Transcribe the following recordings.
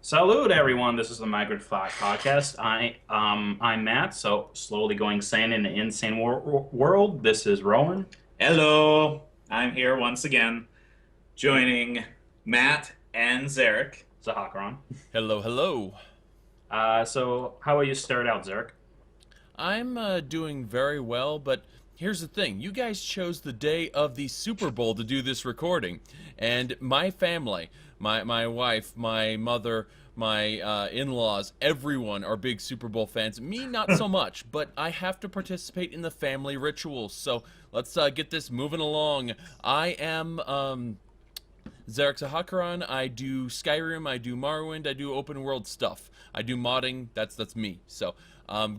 Salute, everyone. This is the Migrant Thought Podcast. I'm Matt. So slowly going sane in the insane world. This is Rowan. Hello, I'm here once again, joining Matt and Zaric. Zhakaron. Hello, hello. So how will you start out, Zaric? I'm doing very well, but here's the thing. You guys chose the day of the Super Bowl to do this recording, and my family, my wife, my mother, my in-laws, everyone are big Super Bowl fans. Me, not so much, but I have to participate in the family rituals, so let's get this moving along. I am Zaric Zhakaron. I do Skyrim, I do Morrowind, I do open world stuff. I do modding. That's me. So,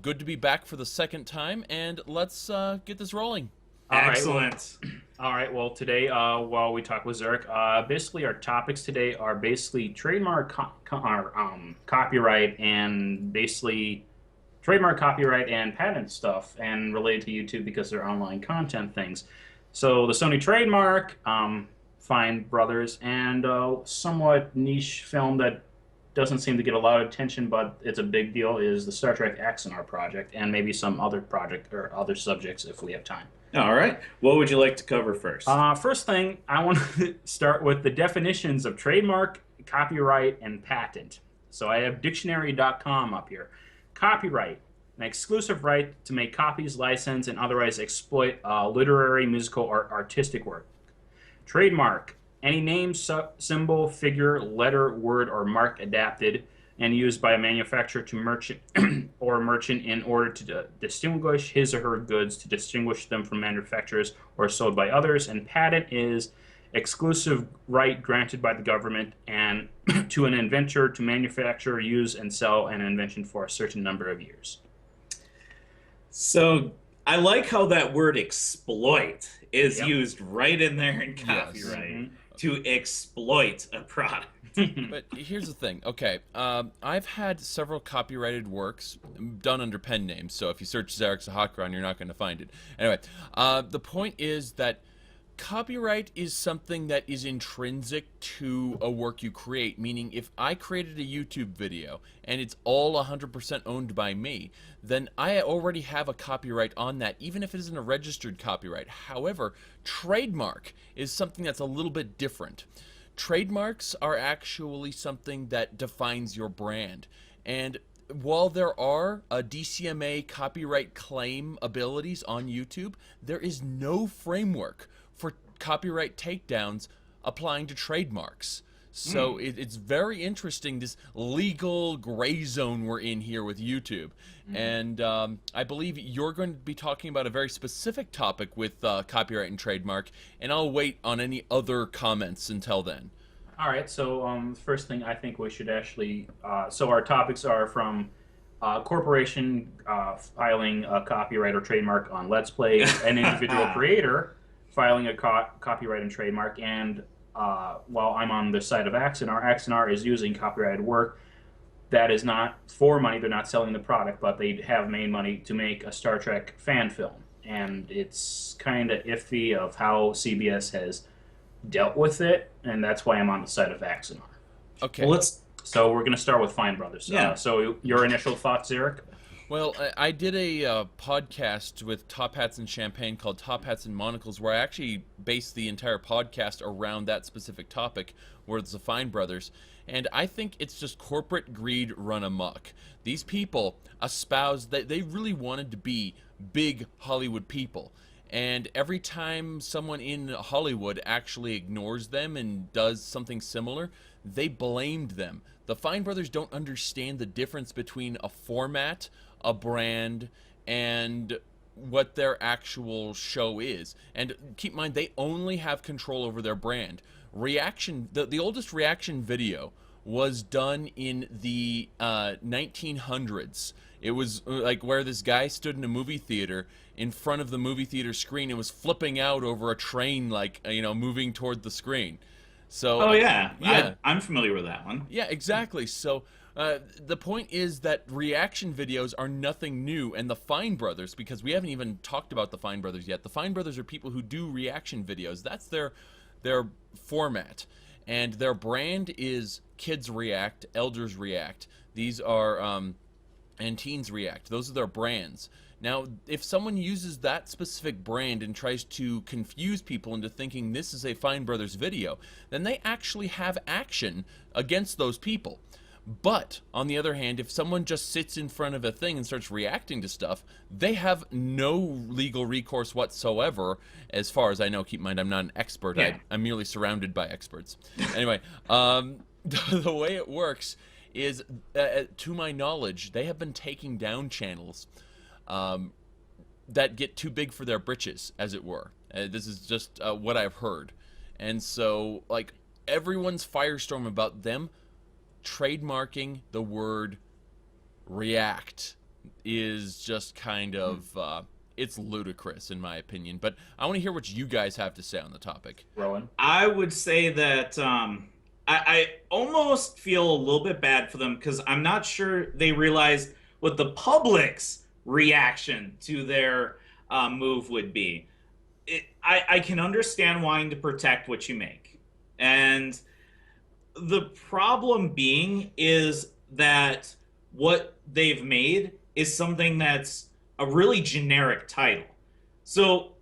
good to be back for the second time, and let's get this rolling. Excellent. All right. Well, today, while we talk with Zaric, basically our topics today are basically copyright and basically trademark, copyright, and patent stuff, and related to YouTube because they're online content things. So the Sony trademark, Fine Brothers, and somewhat niche film that doesn't seem to get a lot of attention, but it's a big deal, is the Star Trek Axanar project, and maybe some other project or other subjects if we have time. All right. What would you like to cover first? First thing, I want to start with the definitions of trademark, copyright, and patent. So I have dictionary.com up here. Copyright, an exclusive right to make copies, license, and otherwise exploit literary, musical, or artistic work. Trademark, any name, symbol, figure, letter, word, or mark adapted and used by a manufacturer to merchant in order to distinguish his or her goods, to distinguish them from manufacturers or sold by others. And patent is exclusive right granted by the government and to an inventor to manufacture, use, and sell an invention for a certain number of years. So I like how that word exploit is Yep. used right in there in Yes. copyright. To exploit a product. But here's the thing. Okay, I've had several copyrighted works done under pen names, so if you search Zaric Zhakaron, you're not going to find it. Anyway, the point is that copyright is something that is intrinsic to a work you create, meaning if I created a YouTube video and it's all 100% owned by me, then I already have a copyright on that, even if it isn't a registered copyright. However, trademark is something that's a little bit different. Trademarks are actually something that defines your brand. And while there are DCMA copyright claim abilities on YouTube, there is no framework for copyright takedowns applying to trademarks. So it's very interesting, this legal gray zone we're in here with YouTube. And I believe you're going to be talking about a very specific topic with copyright and trademark, and I'll wait on any other comments until then. All right, so first thing I think we should actually, so our topics are from corporation filing a copyright or trademark on Let's Play, an individual creator filing a copyright and trademark, and while I'm on the side of Axanar is using copyrighted work that is not for money. They're not selling the product, but they have made money to make a Star Trek fan film, and it's kind of iffy of how CBS has dealt with it, and that's why I'm on the side of Axanar. Okay. Well, So we're going to start with Fine Brothers. Yeah. So your initial thoughts, Eric? Well, I did a podcast with Top Hats and Champagne called Top Hats and Monocles, where I actually based the entire podcast around that specific topic, where it's the Fine Brothers. And I think it's just corporate greed run amok. These people espouse that they really wanted to be big Hollywood people. And every time someone in Hollywood actually ignores them and does something similar, they blamed them. The Fine Brothers don't understand the difference between a format, a brand, and what their actual show is. And keep in mind, they only have control over their brand. The oldest reaction video was done in the 1900s. It was like where this guy stood in a movie theater in front of the movie theater screen and was flipping out over a train, like, moving toward the screen. So, oh, yeah. yeah. I'm familiar with that one. Yeah, exactly. So the point is that reaction videos are nothing new, and the Fine Brothers, because we haven't even talked about the Fine Brothers yet, the Fine Brothers are people who do reaction videos. That's their format. and their brand is Kids React, Elders React. These are and Teens React. Those are their brands. Now, if someone uses that specific brand and tries to confuse people into thinking this is a Fine Brothers video, then they actually have action against those people. But, on the other hand, if someone just sits in front of a thing and starts reacting to stuff, they have no legal recourse whatsoever, as far as I know. Keep in mind, I'm not an expert. Yeah. I'm merely surrounded by experts. Anyway, the way it works is, to my knowledge, they have been taking down channels that get too big for their britches, as it were. This is just what I've heard. And so, like, everyone's firestorm about them trademarking the word react is just kind of it's ludicrous in my opinion. But I want to hear what you guys have to say on the topic. Rowan? I would say that I almost feel a little bit bad for them, because I'm not sure they realized what the public's reaction to their move would be. I can understand wanting to protect what you make, and the problem being is that what they've made is something that's a really generic title. So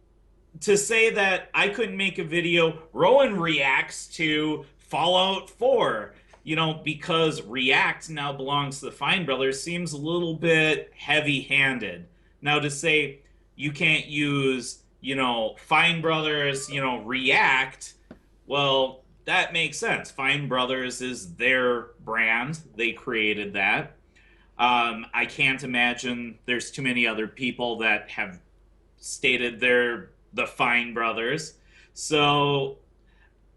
to say that I couldn't make a video, Rowan reacts to Fallout 4, because React now belongs to the Fine Brothers, seems a little bit heavy-handed. Now to say you can't use, Fine Brothers, React, well, that makes sense. Fine Brothers is their brand. They created that. I can't imagine there's too many other people that have stated they're the Fine Brothers. So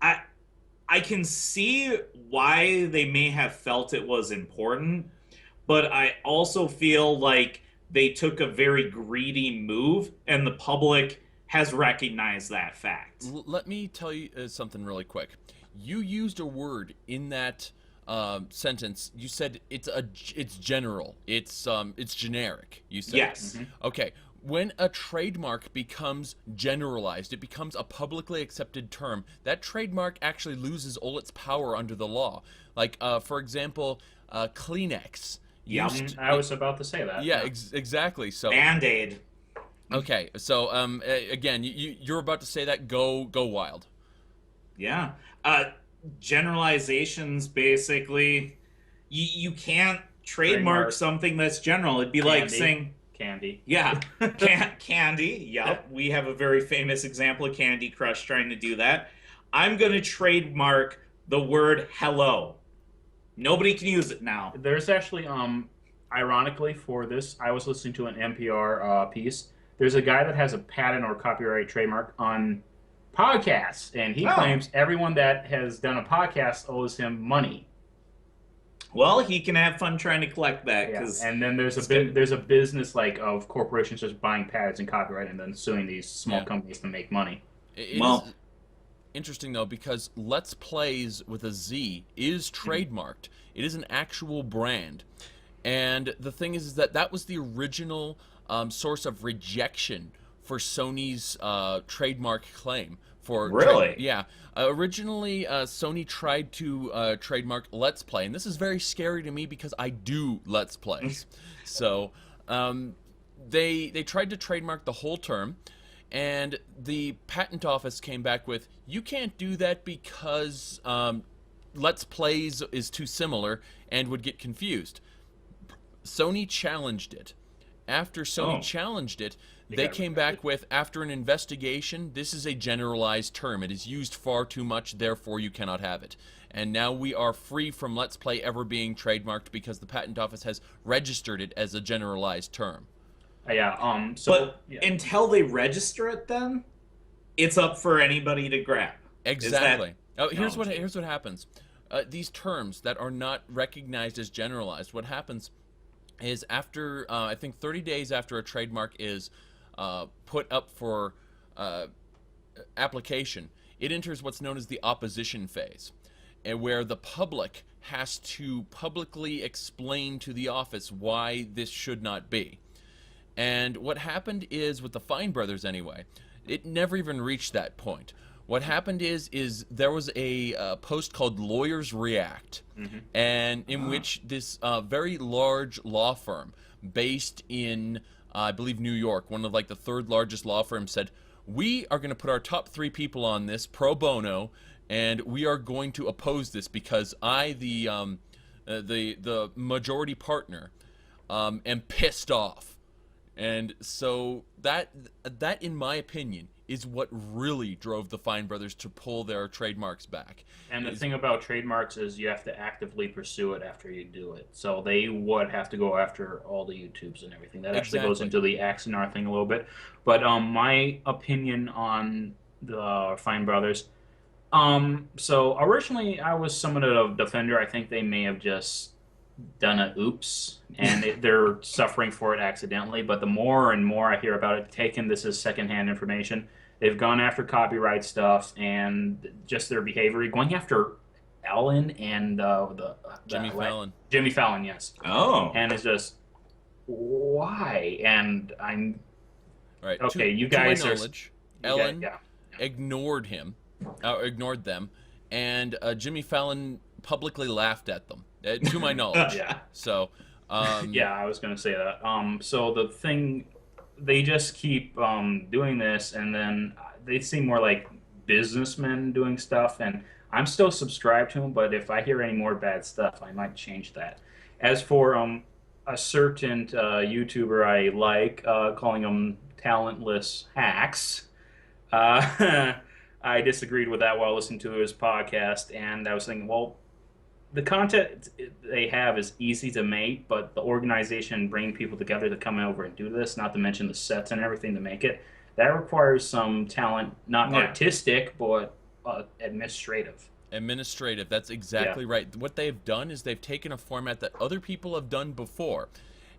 I can see why they may have felt it was important, but I also feel like they took a very greedy move, and the public has recognized that fact. Let me tell you something really quick. You used a word in that sentence. You said it's general. It's generic. You said yes. Mm-hmm. Okay. When a trademark becomes generalized, it becomes a publicly accepted term. That trademark actually loses all its power under the law. Like, for example, Kleenex. I was about to say that. Yeah, exactly. So Band-Aid. Okay, so again, you're about to say that. Go wild. Yeah. Generalizations, basically, you can't trademark something that's general. It'd be like saying candy. Yeah, candy. Yep. We have a very famous example of Candy Crush trying to do that. I'm going to trademark the word hello. Nobody can use it now. There's actually, ironically for this, I was listening to an NPR piece. There's a guy that has a patent or copyright trademark on podcasts, and he claims everyone that has done a podcast owes him money. Well, he can have fun trying to collect that. Yeah. And then there's a business of corporations just buying patents and copyright and then suing these small companies to make money. It is interesting though, because Let's Plays with a Z is trademarked. It is an actual brand, and the thing is that was the original source of rejection for Sony's trademark claim. Really? Yeah. Originally, Sony tried to trademark Let's Play, and this is very scary to me because I do Let's Plays. So they tried to trademark the whole term, and the patent office came back with, you can't do that because Let's Plays is too similar and would get confused. Sony challenged it. After Sony challenged it, they came back with, after an investigation, this is a generalized term. It is used far too much, therefore you cannot have it. And now we are free from Let's Play ever being trademarked because the patent office has registered it as a generalized term. Until they register it, then it's up for anybody to grab. Exactly. Here's what happens. These terms that are not recognized as generalized, what happens is after, I think 30 days after a trademark is put up for application, it enters what's known as the opposition phase, and where the public has to publicly explain to the office why this should not be. And what happened is, with the Fine Brothers anyway, it never even reached that point. What happened is there was a post called Lawyers React, and in which this very large law firm based in, I believe, New York, one of like the third largest law firms, said, we are going to put our top 3 people on this pro bono, and we are going to oppose this because I, the majority partner, am pissed off. And so that in my opinion is what really drove the Fine brothers to pull their trademarks back. And the thing about trademarks is you have to actively pursue it after you do it. So they would have to go after all the YouTubes and everything. That actually goes into the Axonar thing a little bit. But my opinion on the Fine brothers, so originally I was somewhat of a defender. I think they may have just done a oops, and they're suffering for it accidentally. But the more and more I hear about it, taking this as secondhand information, they've gone after copyright stuff and just their behavior, going after Ellen and Jimmy Fallon. Jimmy Fallon, yes. Oh, and it's just why? And I'm right. Okay, you to guys my are. knowledge, Ellen ignored them, and Jimmy Fallon publicly laughed at them. To my knowledge. Yeah. So, yeah, I was going to say that. So the thing, they just keep doing this, and then they seem more like businessmen doing stuff, and I'm still subscribed to them, but if I hear any more bad stuff, I might change that. As for a certain YouTuber I like, calling them talentless hacks, I disagreed with that while listening to his podcast, and I was thinking, well, the content they have is easy to make, but the organization bringing people together to come over and do this, not to mention the sets and everything to make it, that requires some talent, not artistic, but administrative. Administrative, that's exactly right. What they've done is they've taken a format that other people have done before,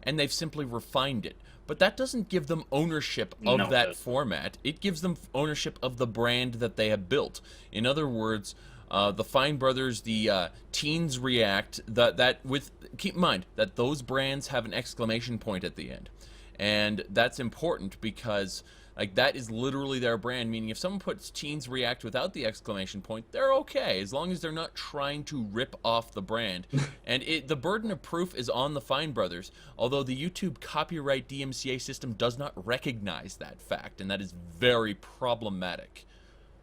and they've simply refined it. But that doesn't give them ownership of that format. It gives them ownership of the brand that they have built. In other words, the Fine brothers, the Teens React, keep in mind that those brands have an exclamation point at the end, and that's important because like that is literally their brand. Meaning, if someone puts Teens React without the exclamation point, they're okay as long as they're not trying to rip off the brand. And the burden of proof is on the Fine brothers, although the YouTube copyright DMCA system does not recognize that fact, and that is very problematic.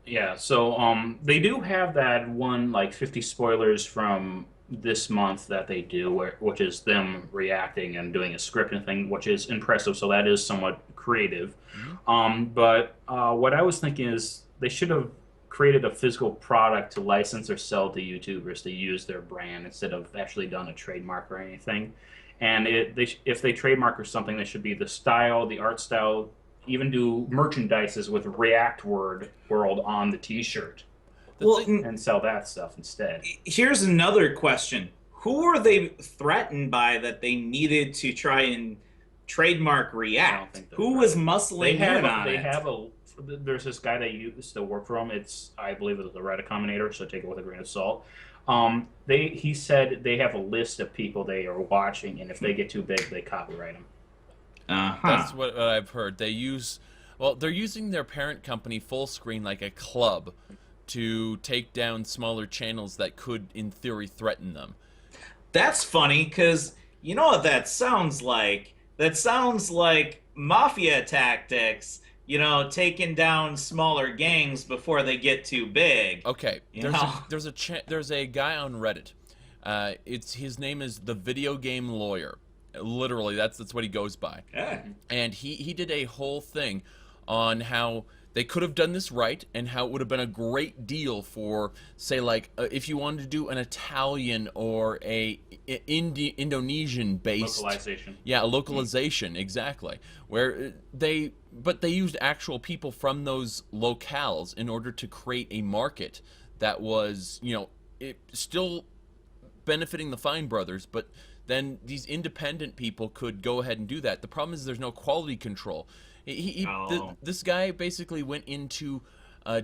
Yeah, so they do have that one, like 50 spoilers from this month that they do, which is them reacting and doing a scripting thing, which is impressive. So that is somewhat creative. But what I was thinking is they should have created a physical product to license or sell to YouTubers to use their brand instead of actually done a trademark or anything. And if they trademark or something, they should be the style, the art style. Even do merchandises with React World on the T-shirt, and sell that stuff instead. Here's another question: who are they threatened by that they needed to try and trademark React? Who was muscling in on it? There's this guy that used to work for him. I believe it was the Reddit commentator, so take it with a grain of salt. He said they have a list of people they are watching, and if they get too big, they copyright them. That's what I've heard. They're using their parent company Fullscreen like a club to take down smaller channels that could, in theory, threaten them. That's funny, because you know what that sounds like? That sounds like mafia tactics, taking down smaller gangs before they get too big. Okay, there's a guy on Reddit. His name is the Video Game Lawyer. Literally, that's what he goes by. Yeah. And he did a whole thing on how they could have done this right and how it would have been a great deal for, say, like, if you wanted to do an Italian or a Indonesian-based... Localization. Yeah, a localization, exactly. Where they used actual people from those locales in order to create a market that was, still benefiting the Fine brothers, but... then these independent people could go ahead and do that. The problem is there's no quality control. This guy basically went into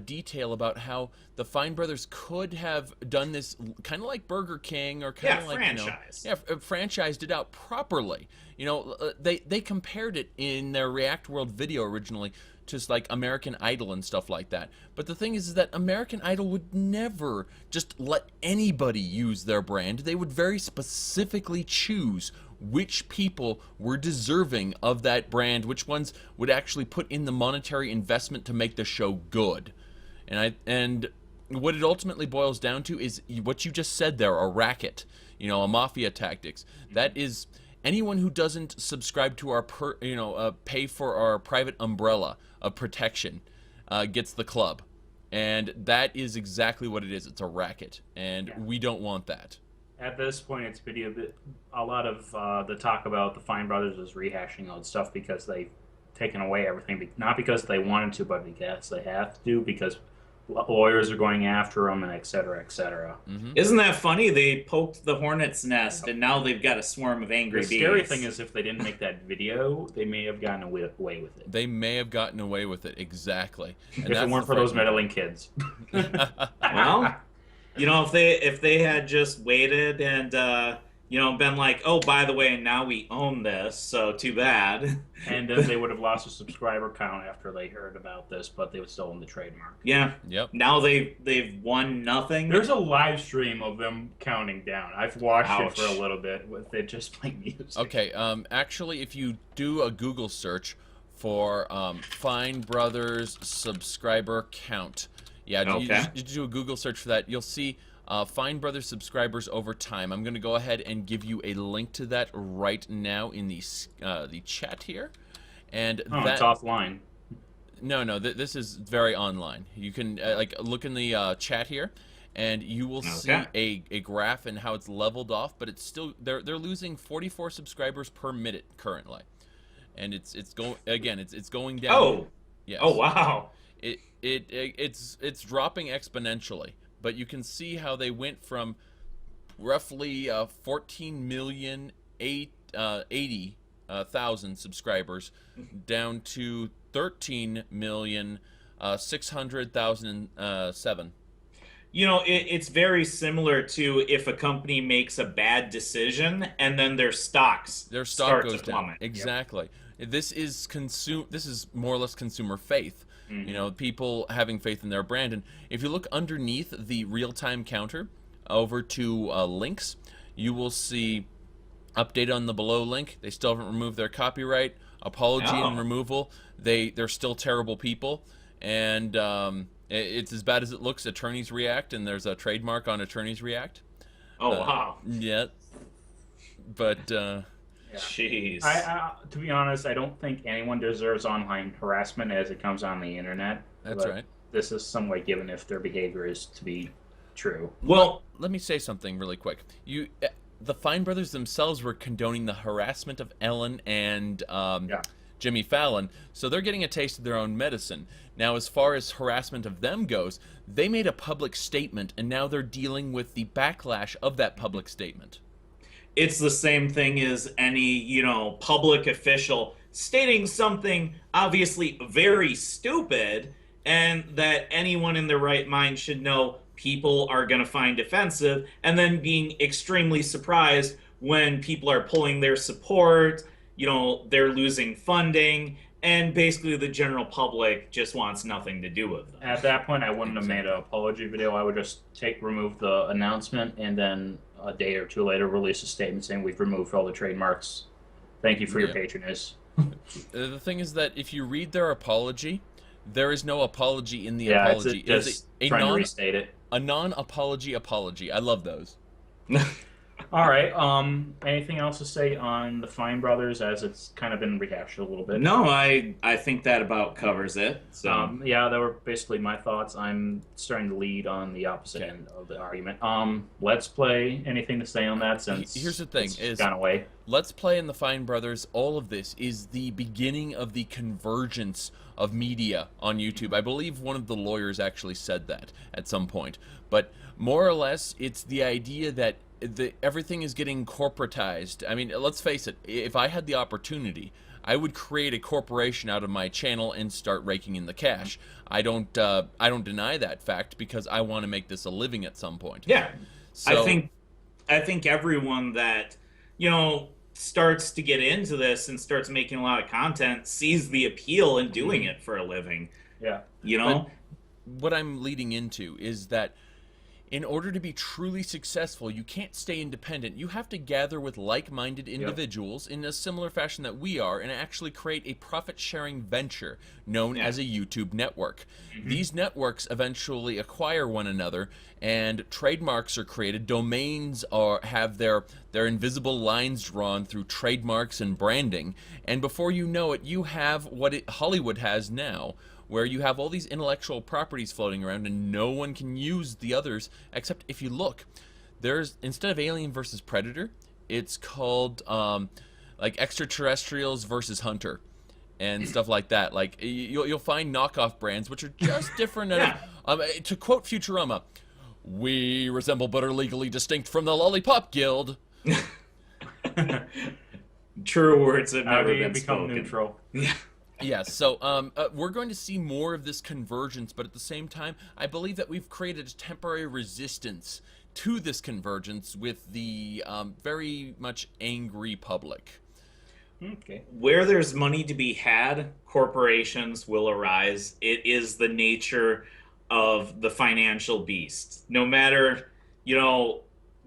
detail about how the Fine brothers could have done this kind of like Burger King or kind of like franchise. Franchised it out properly. They compared it in their React World video originally to like American Idol and stuff like that. But the thing is that American Idol would never just let anybody use their brand. They would very specifically choose which people were deserving of that brand, which ones would actually put in the monetary investment to make the show good. And what it ultimately boils down to is what you just said there, a racket, a mafia tactics. That is anyone who doesn't subscribe to our pay for our private umbrella of protection gets the club. And that is exactly what it is. It's a racket, and we don't want that. At this point, it's a lot of the talk about the Fine Brothers is rehashing old stuff because they've taken away everything, not because they wanted to, but because they have to, because lawyers are going after them, and et cetera, et cetera. Mm-hmm. Isn't that funny? They poked the hornet's nest, and now they've got a swarm of angry bees. The scary thing is, if they didn't make that video, they may have gotten away with it. They may have gotten away with it, exactly. And if it weren't for those meddling kids. Well, if they had just waited and been like, oh, by the way, now we own this, so too bad. And then they would have lost a subscriber count after they heard about this, but they would still own the trademark. Yeah. Yep. Now they've won nothing. There's a live stream of them counting down. I've watched Ouch. it for a little bit with it just playing music. Okay. Actually, if you do a Google search for Fine Brothers subscriber count, you do a Google search for that, you'll see Fine Brothers subscribers over time. I'm going to go ahead and give you a link to that right now in the chat here. And it's offline. No, this is very online. You can look in the chat here, and you will see a graph and how it's leveled off. But it's still they're losing 44 subscribers per minute currently, and it's going down. Oh, yes. Oh wow. It's dropping exponentially. But you can see how they went from roughly 14,080,000 subscribers down to 13,600,007. It's very similar to if a company makes a bad decision and then their stock goes down. Exactly. Yep. This is more or less consumer faith. Mm-hmm. People having faith in their brand. And if you look underneath the real-time counter over to links, you will see update on the below link. They still haven't removed their copyright. Apology and removal. They're still terrible people. And it's as bad as it looks. Attorneys React, and there's a trademark on Attorneys React. Oh, wow. Yeah. But... Jeez. To be honest, I don't think anyone deserves online harassment as it comes on the internet. That's right. This is some way given if their behavior is to be true. Well, let me say something really quick. The Fine Brothers themselves were condoning the harassment of Ellen and Jimmy Fallon, so they're getting a taste of their own medicine. Now, as far as harassment of them goes, they made a public statement, and now they're dealing with the backlash of that public statement. It's the same thing as any, public official stating something obviously very stupid and that anyone in their right mind should know people are going to find offensive, and then being extremely surprised when people are pulling their support, they're losing funding, and basically the general public just wants nothing to do with them. At that point, I wouldn't have made an apology video. I would just remove the announcement, and then a day or two later release a statement saying we've removed all the trademarks. Thank you for your patronage. The thing is that if you read their apology, there is no apology in the apology. It's trying to restate it. A non-apology apology. I love those. All right. Anything else to say on the Fine Brothers, as it's kind of been rehashed a little bit? No, I think that about covers it. So that were basically my thoughts. I'm starting to lead on the opposite end of the argument. Let's Play. Anything to say on that? Since here's the thing: it's gone away. Let's Play and the Fine Brothers. All of this is the beginning of the convergence of media on YouTube. I believe one of the lawyers actually said that at some point. But more or less, it's the idea that everything is getting corporatized. I mean, let's face it, if I had the opportunity, I would create a corporation out of my channel and start raking in the cash. I don't deny that fact because I want to make this a living at some point. Yeah. So, I think everyone that, starts to get into this and starts making a lot of content sees the appeal in doing it for a living. Yeah. You know? But what I'm leading into is that in order to be truly successful, you can't stay independent. You have to gather with like-minded individuals in a similar fashion that we are and actually create a profit-sharing venture known as a YouTube network. These networks eventually acquire one another, and trademarks are created. Domains have their invisible lines drawn through trademarks and branding, and before you know it, you have what Hollywood has now, where you have all these intellectual properties floating around and no one can use the others, except if you look. There's, instead of Alien versus Predator, it's called like Extraterrestrials versus Hunter and stuff like that. Like you'll find knockoff brands which are just different enough. To quote Futurama, "We resemble but are legally distinct from the Lollipop Guild." True words have How never do you been become spoken. neutral? Yes, so we're going to see more of this convergence, but at the same time, I believe that we've created a temporary resistance to this convergence with the very much angry public. Okay. Where there's money to be had, corporations will arise. It is the nature of the financial beast. No matter,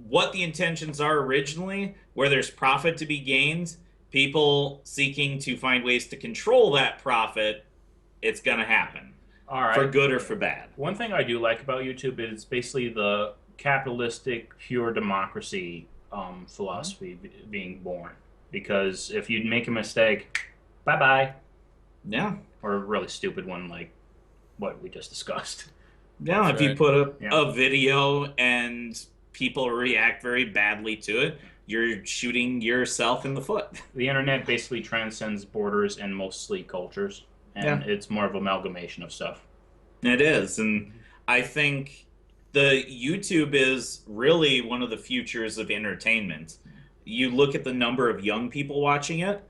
what the intentions are originally, where there's profit to be gained, people seeking to find ways to control that profit, it's going to happen. All right. For good or for bad. One thing I do like about YouTube is basically the capitalistic pure democracy philosophy being born. Because if you make a mistake, bye-bye. Yeah. Or a really stupid one like what we just discussed. Yeah, That's if you right. put up a video and people react very badly to it, you're shooting yourself in the foot. The internet basically transcends borders and mostly cultures. And it's more of an amalgamation of stuff. It is. And I think the YouTube is really one of the futures of entertainment. You look at the number of young people watching it,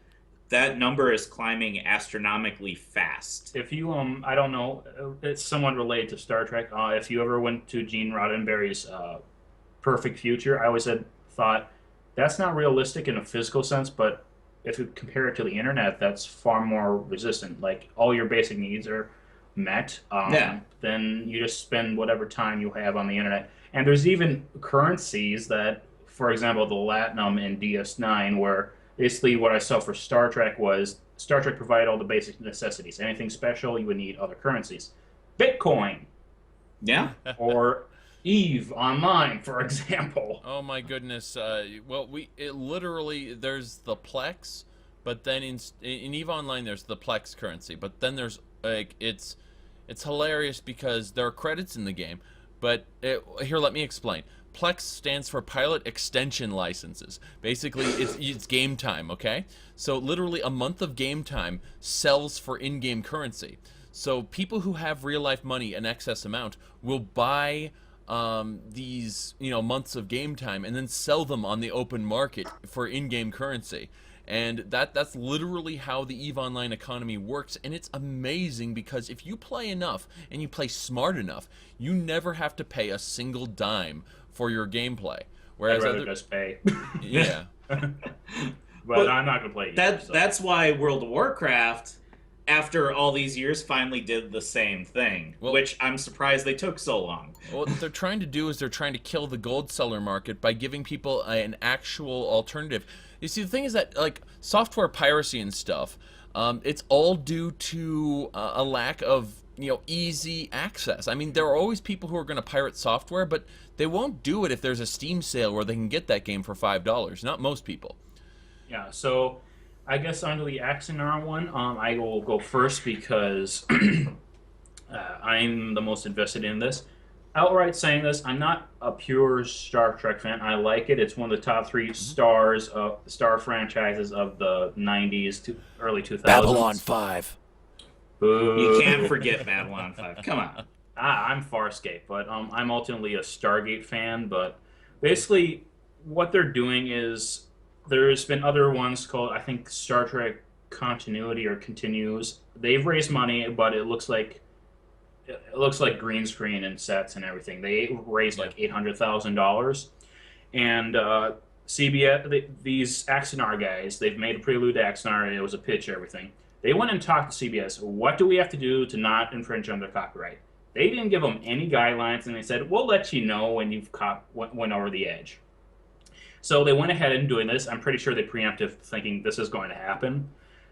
that number is climbing astronomically fast. If you, I don't know, it's somewhat related to Star Trek. If you ever went to Gene Roddenberry's Perfect Future, I always thought that's not realistic in a physical sense, but if you compare it to the internet, that's far more resistant. Like, all your basic needs are met. Then you just spend whatever time you have on the internet. And there's even currencies that, for example, the Latinum in DS9, where basically what I saw for Star Trek was Star Trek provided all the basic necessities. Anything special, you would need other currencies. Bitcoin. Yeah. Or EVE Online, for example. Oh my goodness! Literally there's the Plex, but then in EVE Online there's the Plex currency, but then there's it's hilarious because there are credits in the game, but here, let me explain. Plex stands for Pilot Extension Licenses. Basically, it's game time. Okay, so literally a month of game time sells for in-game currency. So people who have real life money, an excess amount, will buy these months of game time and then sell them on the open market for in-game currency. And that's literally how the EVE Online economy works, and it's amazing because if you play enough and you play smart enough, you never have to pay a single dime for your gameplay. Whereas I'd rather just pay. Yeah. But I'm not going to play it. That's why World of Warcraft, after all these years, finally did the same thing, which I'm surprised they took so long. What they're trying to do is they're trying to kill the gold seller market by giving people an actual alternative. You see, the thing is that, like, software piracy and stuff, it's all due to a lack of, easy access. I mean, there are always people who are going to pirate software, but they won't do it if there's a Steam sale where they can get that game for $5. Not most people. Yeah, so I guess onto the Axanar one, I will go first because I'm the most invested in this. Outright saying this, I'm not a pure Star Trek fan. I like it. It's one of the top 3 Star franchises of the 90s to early 2000s. Babylon 5. Boo. You can't forget Babylon 5. Come on. I'm Farscape, but I'm ultimately a Stargate fan. But basically, what they're doing is there's been other ones called, I think, Star Trek Continuity or Continues. They've raised money, but it looks like green screen and sets and everything. They raised like $800,000, and these Axanar guys, they've made a prelude to Axanar. It was a pitch, everything. They went and talked to CBS. What do we have to do to not infringe on their copyright? They didn't give them any guidelines, and they said, we'll let you know when you've went over the edge. So they went ahead and doing this. I'm pretty sure they preemptive thinking this is going to happen.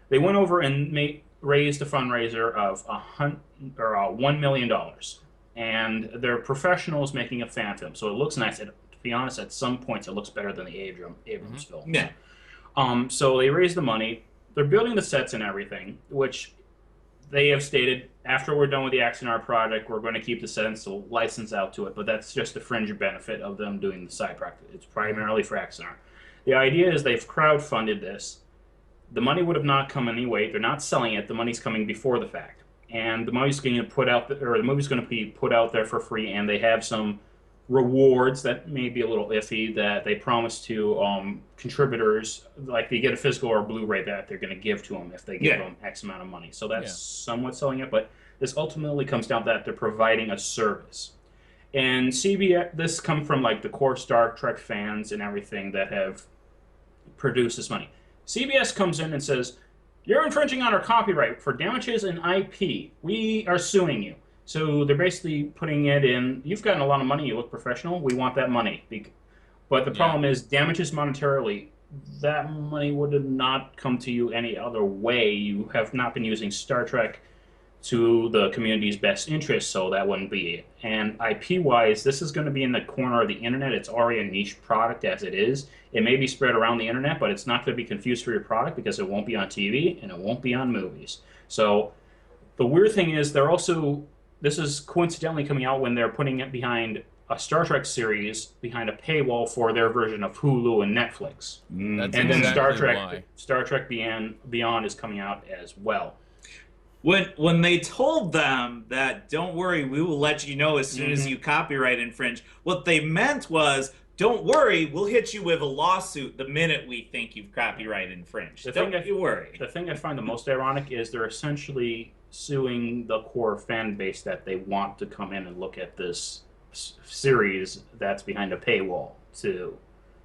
They went over and raised a fundraiser of $1 million. And they're professionals making a fan film. So it looks nice. To be honest, at some points it looks better than the Abrams film. Yeah. So they raised the money. They're building the sets and everything, which they have stated, after we're done with the Axanar project, we're going to keep the sets, so license out to it. But that's just the fringe benefit of them doing the side project. It's primarily for Axanar. The idea is they've crowdfunded this. The money would have not come anyway. They're not selling it. The money's coming before the fact. And the money's going to the movie's going to be put out there for free, and they have some rewards that may be a little iffy that they promise to contributors, like they get a physical or Blu-ray that they're going to give to them if they give them X amount of money. So that's somewhat selling it, but this ultimately comes down to that they're providing a service. And CBS, this comes from like the core Star Trek fans and everything that have produced this money. CBS comes in and says, you're infringing on our copyright for damages and IP. We are suing you. So they're basically putting it in, you've gotten a lot of money, you look professional, we want that money. But the problem is, damages monetarily, that money would have not come to you any other way. You have not been using Star Trek to the community's best interest, so that wouldn't be it. And IP-wise, this is going to be in the corner of the internet. It's already a niche product as it is. It may be spread around the internet, but it's not going to be confused for your product because it won't be on TV and it won't be on movies. So the weird thing is this is coincidentally coming out when they're putting it behind a Star Trek series behind a paywall for their version of Hulu and Netflix. That's and exactly then Star Trek Beyond is coming out as well. When they told them that, don't worry, we will let you know as soon as you copyright infringe, what they meant was, don't worry, we'll hit you with a lawsuit the minute we think you've copyright infringed. Don't you worry. The thing I find the most ironic is they're essentially suing the core fan base that they want to come in and look at this series that's behind a paywall too.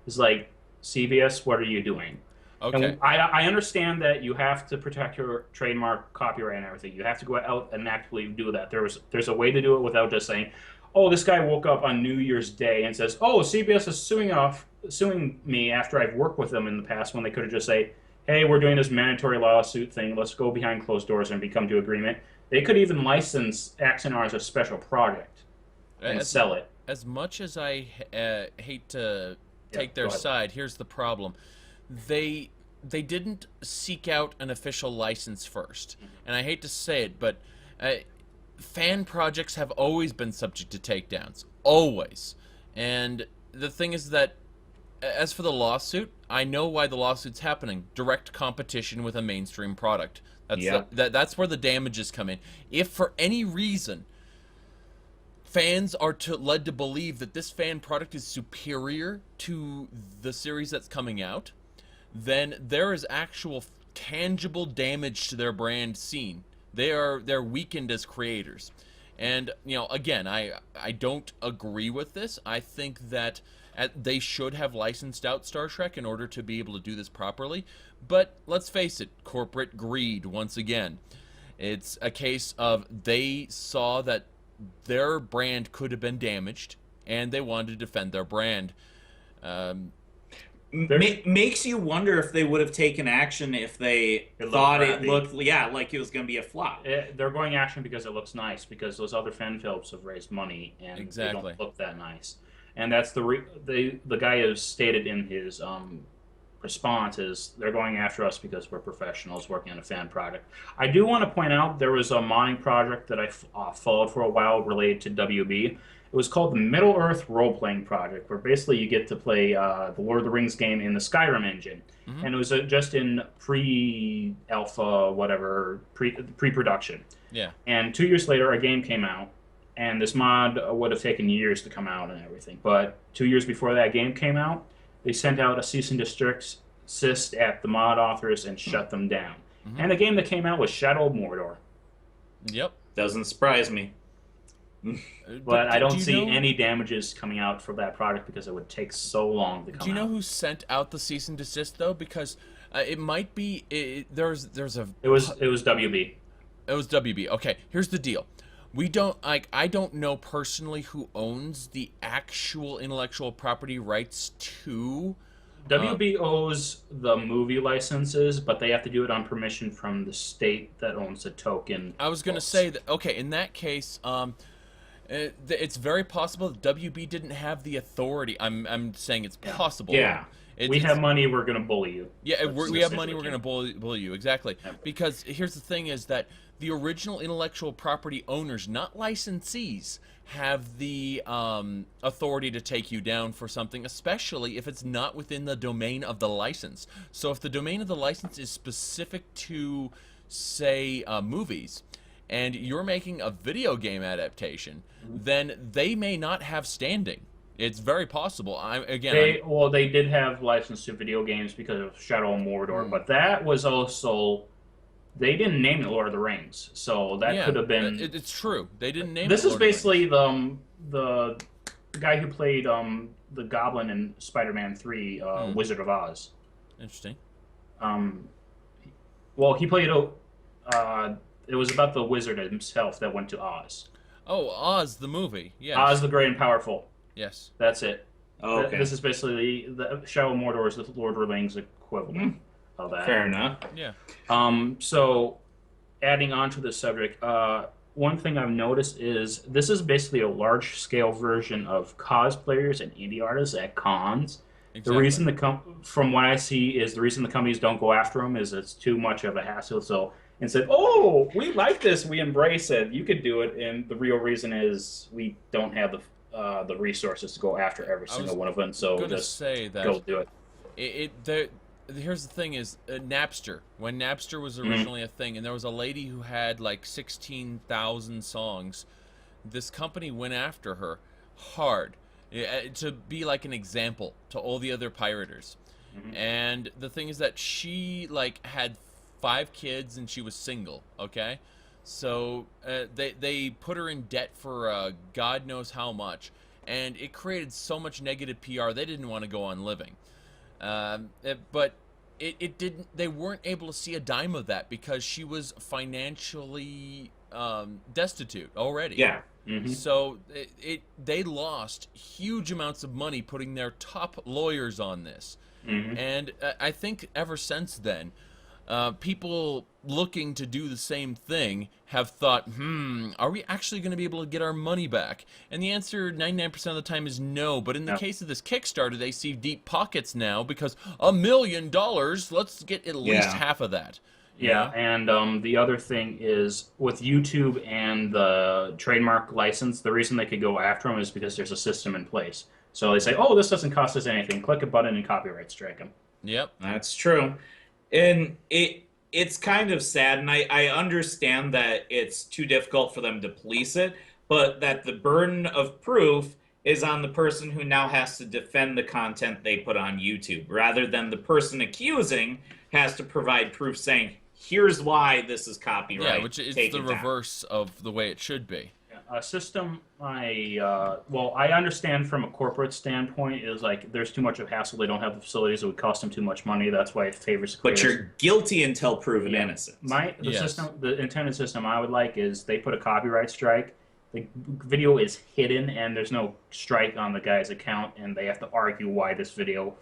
It's like, CBS, what are you doing? Okay. And I understand that you have to protect your trademark, copyright, and everything. You have to go out and actively do that. There's a way to do it without just saying, oh, this guy woke up on New Year's Day and says, oh, CBS is suing me after I've worked with them in the past, when they could have just said, hey, we're doing this mandatory lawsuit thing. Let's go behind closed doors and come to agreement. They could even license Axanar as a special project and sell it. As much as I hate to take their side, here's the problem. They didn't seek out an official license first. And I hate to say it, but fan projects have always been subject to takedowns. Always. And the thing is that, as for the lawsuit, I know why the lawsuit's happening. Direct competition with a mainstream product. That's where the damages come in. If for any reason fans are led to believe that this fan product is superior to the series that's coming out, then there is actual tangible damage to their brand seen. They're weakened as creators. And, again, I don't agree with this. I think that they should have licensed out Star Trek in order to be able to do this properly. But let's face it, corporate greed, once again. It's a case of they saw that their brand could have been damaged, and they wanted to defend their brand. Makes you wonder if they would have taken action if they thought it looked like it was going to be a flop. They're going action because it looks nice, because those other fan films have raised money and they don't look that nice. And that's the guy has stated in his response is they're going after us because we're professionals working on a fan product. I do want to point out there was a modding project that I followed for a while related to WB. It was called the Middle Earth Role-Playing Project, where basically you get to play the Lord of the Rings game in the Skyrim engine. Mm-hmm. And it was just in pre-alpha, whatever, pre-production. Yeah. And 2 years later, a game came out, and this mod would have taken years to come out and everything. But 2 years before that game came out, they sent out a cease and desist at the mod authors and shut them down. Mm-hmm. And the game that came out was Shadow of Mordor. Yep. Doesn't surprise me. But I don't do you see know, any damages coming out for that product because it would take so long to come out. Do you know who sent out the cease and desist though? Because it might be there's a It was WB. It was WB. Okay, here's the deal. We don't I don't know personally who owns the actual intellectual property rights to WB owes the movie licenses, but they have to do it on permission from the state that owns the token. I was going to say that, okay, in that case, it's very possible that WB didn't have the authority. I'm saying it's possible. Yeah. We have money, we're going to bully you. Yeah, we have money, we're going to bully you, exactly. Yeah. Because here's the thing is that the original intellectual property owners, not licensees, have the authority to take you down for something, especially if it's not within the domain of the license. So if the domain of the license is specific to, say, movies, and you're making a video game adaptation, then they may not have standing. It's very possible. They did have license to video games because of Shadow of Mordor, but that was also... They didn't name it Lord of the Rings, so that could have been... It's true. They didn't name it This is Lord basically the guy who played the Goblin in Spider-Man 3, Wizard of Oz. Interesting. Well, he played... it was about the wizard himself that went to Oz. Oh, Oz, the movie. Yes. Oz the Great and Powerful. Yes. That's it. Oh, okay. This is basically the Shadow of Mordor is the Lord of the Rings equivalent of that. Fair enough. Yeah. So, adding on to this subject, one thing I've noticed is this is basically a large-scale version of cosplayers and indie artists at cons. Exactly. The reason from what I see is the reason the companies don't go after them is it's too much of a hassle. So instead, oh, we like this, we embrace it, you could do it, and the real reason is we don't have the resources to go after every single one of them. So just go do it. Here's the thing is Napster. When Napster was originally a thing, and there was a lady who had like 16,000 songs, this company went after her hard to be like an example to all the other pirators. And the thing is that she like had 5 kids and she was single. Okay, so they put her in debt for God knows how much, and it created so much negative PR. They didn't want to go on living. But it didn't. They weren't able to see a dime of that because she was financially destitute already. Yeah. So they lost huge amounts of money putting their top lawyers on this, and I think ever since then, people looking to do the same thing have thought, are we actually going to be able to get our money back? And the answer 99% of the time is no. But in the case of this Kickstarter, they see deep pockets now because $1 million, let's get at least half of that. Yeah, and the other thing is with YouTube and the trademark license, the reason they could go after them is because there's a system in place. So they say, oh, this doesn't cost us anything. Click a button and copyright strike them. Yep. That's true. And it's kind of sad, and I understand that it's too difficult for them to police it, but that the burden of proof is on the person who now has to defend the content they put on YouTube, rather than the person accusing has to provide proof saying, here's why this is copyright. Yeah, which is the reverse of the way it should be. A system I understand from a corporate standpoint is like there's too much of a hassle. They don't have the facilities. It would cost them too much money. That's why it favors creators. But you're guilty until proven innocent. The intended system I would like is they put a copyright strike. The video is hidden and there's no strike on the guy's account, and they have to argue why this video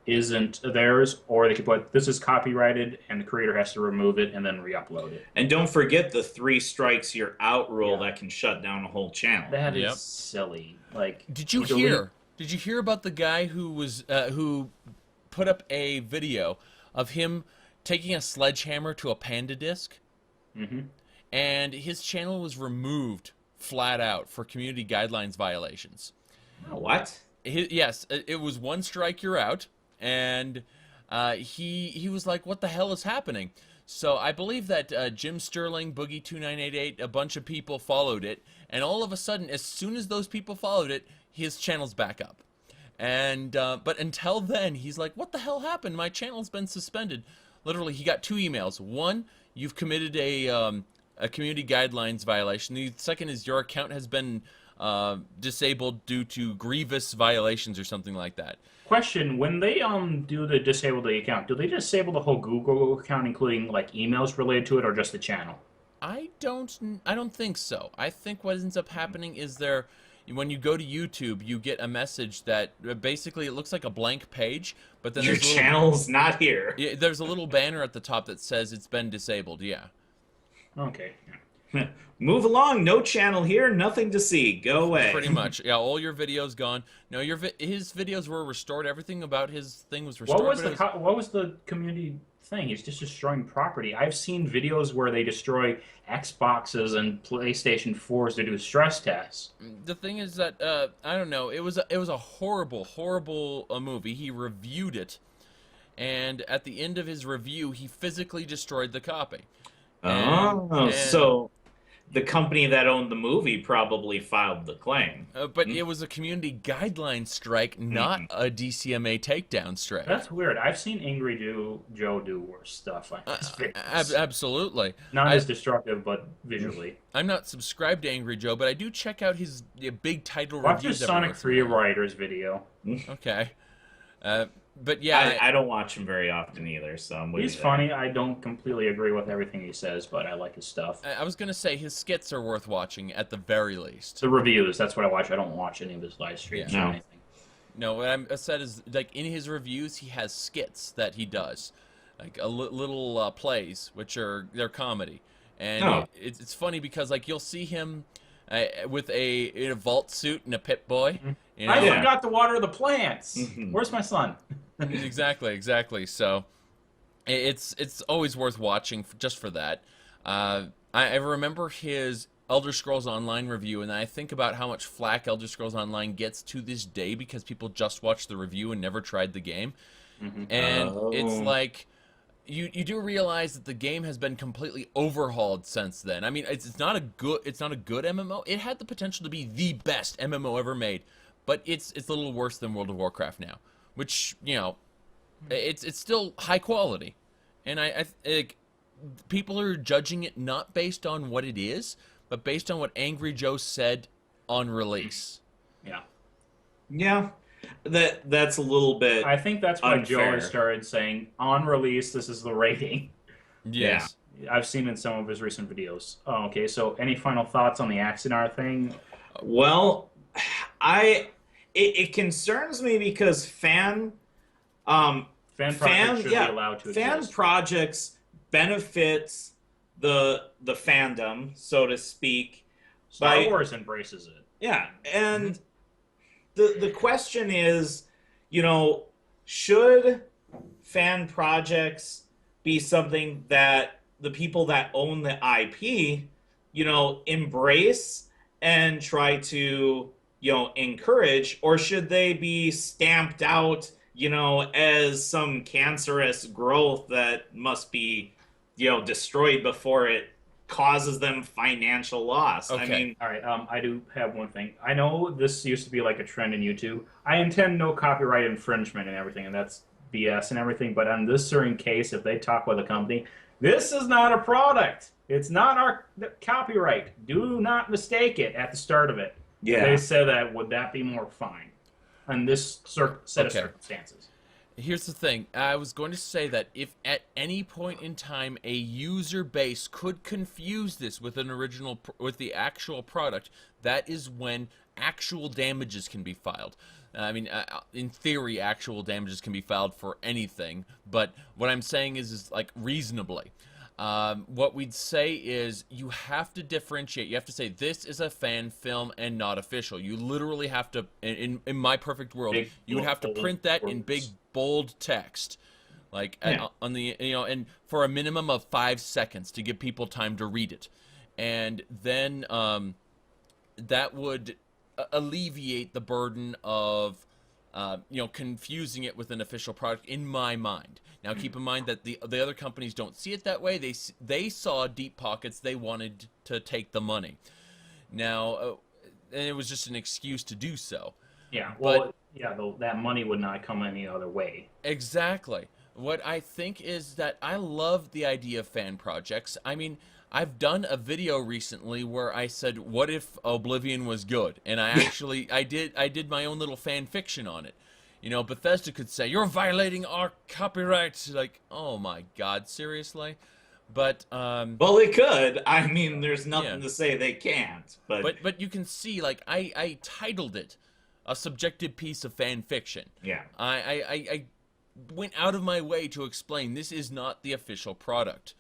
isn't theirs, or they could put this is copyrighted and the creator has to remove it and then re-upload it. And don't forget the 3 strikes you're out rule that can shut down a whole channel. That is silly. Like, did you hear about the guy who was who put up a video of him taking a sledgehammer to a panda disc? And his channel was removed flat out for community guidelines violations. What? Yes, it was 1 strike, you're out. And he was like, what the hell is happening? So I believe that Jim Sterling, Boogie2988, a bunch of people followed it, and all of a sudden, as soon as those people followed it, his channel's back up. And but until then, he's like, what the hell happened? My channel's been suspended. Literally, he got 2 emails. 1, you've committed a a community guidelines violation. The second is your account has been disabled due to grievous violations or something like that. Question: when they do the disable the account, do they disable the whole Google account, including like emails related to it, or just the channel? I don't think so. I think what ends up happening is when you go to YouTube, you get a message that basically it looks like a blank page, but then Your channel's not here. Yeah, there's a little banner at the top that says it's been disabled. Yeah. Okay. Move along. No channel here. Nothing to see. Go away. Pretty much. Yeah, all your videos gone. No, his videos were restored. Everything about his thing was restored. What was the community thing? He's just destroying property. I've seen videos where they destroy Xboxes and PlayStation 4s to do stress tests. The thing is that I don't know. It was a horrible movie. He reviewed it, and at the end of his review, he physically destroyed the copy. So the company that owned the movie probably filed the claim. But it was a community guideline strike, not a DCMA takedown strike. That's weird. I've seen Angry Joe do worse stuff like this. Absolutely. Not as destructive, but visually. I'm not subscribed to Angry Joe, but I do check out his big title Watch reviews. his Sonic 3 Writers video. Okay. But yeah, I don't watch him very often either, so he's funny. I don't completely agree with everything he says, but I like his stuff. I was gonna say his skits are worth watching at the very least. The reviews, that's what I watch. I don't watch any of his live streams or anything. No, what I said is, like, in his reviews, he has skits that he does, like little plays, they're comedy, and it's funny because like you'll see him with in a vault suit and a Pip Boy. You know? I forgot to water the plants. Where's my son? Exactly. So it's always worth watching just for that. I remember his Elder Scrolls Online review, and I think about how much flack Elder Scrolls Online gets to this day because people just watched the review and never tried the game. And it's like you do realize that the game has been completely overhauled since then. I mean, it's not a good MMO. It had the potential to be the best MMO ever made, but it's a little worse than World of Warcraft now, which, you know, it's still high quality. And I people are judging it not based on what it is, but based on what Angry Joe said on release. Yeah. That's a little bit I think that's why unfair. Joe has started saying, on release, this is the rating. Yes. Yeah. I've seen in some of his recent videos. Oh, okay, so any final thoughts on the Axinar thing? Well, it concerns me because fan projects should be allowed to exist. Projects benefits the fandom, so to speak. Star Wars embraces it. Yeah, and the question is, you know, should fan projects be something that the people that own the IP, you know, embrace and try to, you know, encourage, or should they be stamped out, you know, as some cancerous growth that must be, you know, destroyed before it causes them financial loss? Okay. I mean, all right, I do have one thing. I know this used to be like a trend in YouTube. I intend no copyright infringement and everything, and that's BS and everything, but on this certain case, if they talk with a company, this is not a product. It's not our copyright. Do not mistake it at the start of it. Yeah. They said that, would that be more fine on this set of circumstances? Here's the thing. I was going to say that if at any point in time a user base could confuse this with with the actual product, that is when actual damages can be filed. I mean, in theory, actual damages can be filed for anything, but what I'm saying is like reasonably. What we'd say is you have to differentiate. You have to say this is a fan film and not official. You literally have to, in my perfect world, you would have to print that in big bold text, like on the, you know, and for a minimum of 5 seconds to give people time to read it, and then that would alleviate the burden of you know, confusing it with an official product, in my mind. Now, keep in mind that the other companies don't see it that way. They saw deep pockets. They wanted to take the money. Now, and it was just an excuse to do so. Yeah, well, that money would not come any other way. Exactly. What I think is that I love the idea of fan projects. I mean, I've done a video recently where I said, "What if Oblivion was good?" And I did my own little fan fiction on it. You know, Bethesda could say, "You're violating our copyright." Like, oh my God, seriously? But well, they could. I mean, there's nothing to say they can't. But you can see, like, I titled it a subjective piece of fan fiction. Yeah. I went out of my way to explain this is not the official product.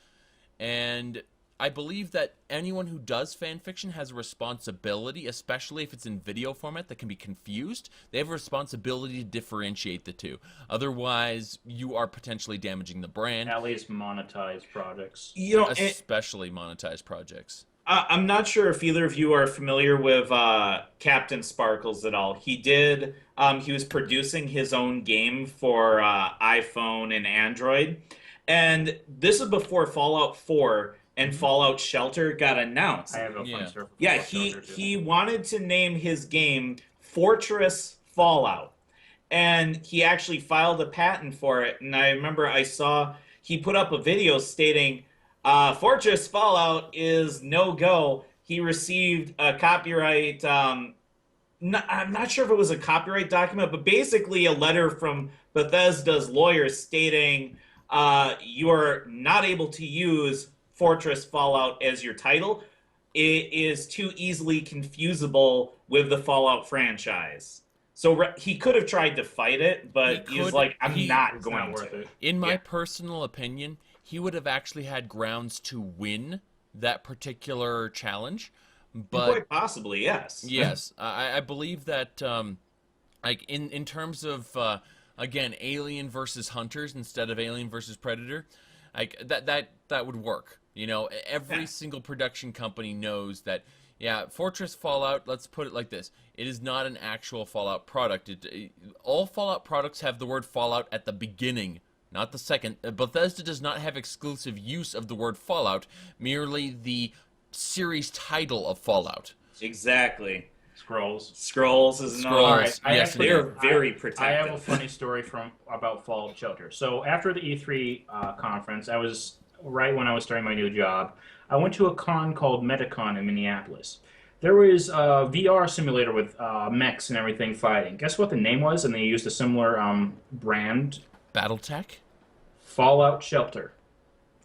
And I believe that anyone who does fan fiction has a responsibility, especially if it's in video format that can be confused. They have a responsibility to differentiate the two. Otherwise, you are potentially damaging the brand. At least monetized projects. You know, especially monetized projects. I'm not sure if either of you are familiar with Captain Sparkles at all. He was producing his own game for iPhone and Android. And this is before Fallout 4 and Fallout Shelter got announced. I have a fun story. Yeah, he wanted to name his game Fortress Fallout. And he actually filed a patent for it. And I remember I saw he put up a video stating, Fortress Fallout is no-go. He received a copyright, I'm not sure if it was a copyright document, but basically a letter from Bethesda's lawyers stating you are not able to use Fortress Fallout as your title. It is too easily confusable with the Fallout franchise. So he could have tried to fight it, but he's like, I'm not going to. In my personal opinion, he would have actually had grounds to win that particular challenge. But quite possibly, yes. Yes, I believe that, like in terms of again, Alien versus Hunters instead of Alien versus Predator, like that would work. You know, every single production company knows that. Yeah, Fortress Fallout, let's put it like this. It is not an actual Fallout product. All Fallout products have the word Fallout at the beginning, not the second. Bethesda does not have exclusive use of the word Fallout, merely the series title of Fallout. Exactly. Scrolls is another. Yes, they're very protected. I have a funny story about Fallout Shelter. So after the E3 conference, I was right when I was starting my new job. I went to a con called Metacon in Minneapolis. There was a VR simulator with mechs and everything fighting. Guess what the name was? And they used a similar brand. BattleTech? Fallout Shelter.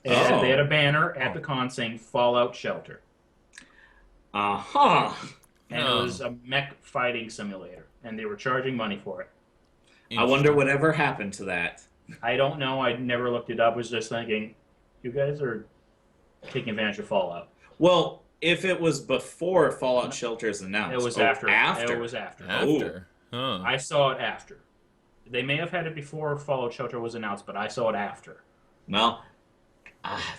And they had a banner at the con saying Fallout Shelter. Uh-huh. And it was a mech fighting simulator. And they were charging money for it. I wonder whatever happened to that. I don't know. I never looked it up. I was just thinking, you guys are taking advantage of Fallout. Well, if it was before Fallout Shelter is announced. It was after. After? It was after. After. Huh. I saw it after. They may have had it before Fallout Shelter was announced, but I saw it after. Well,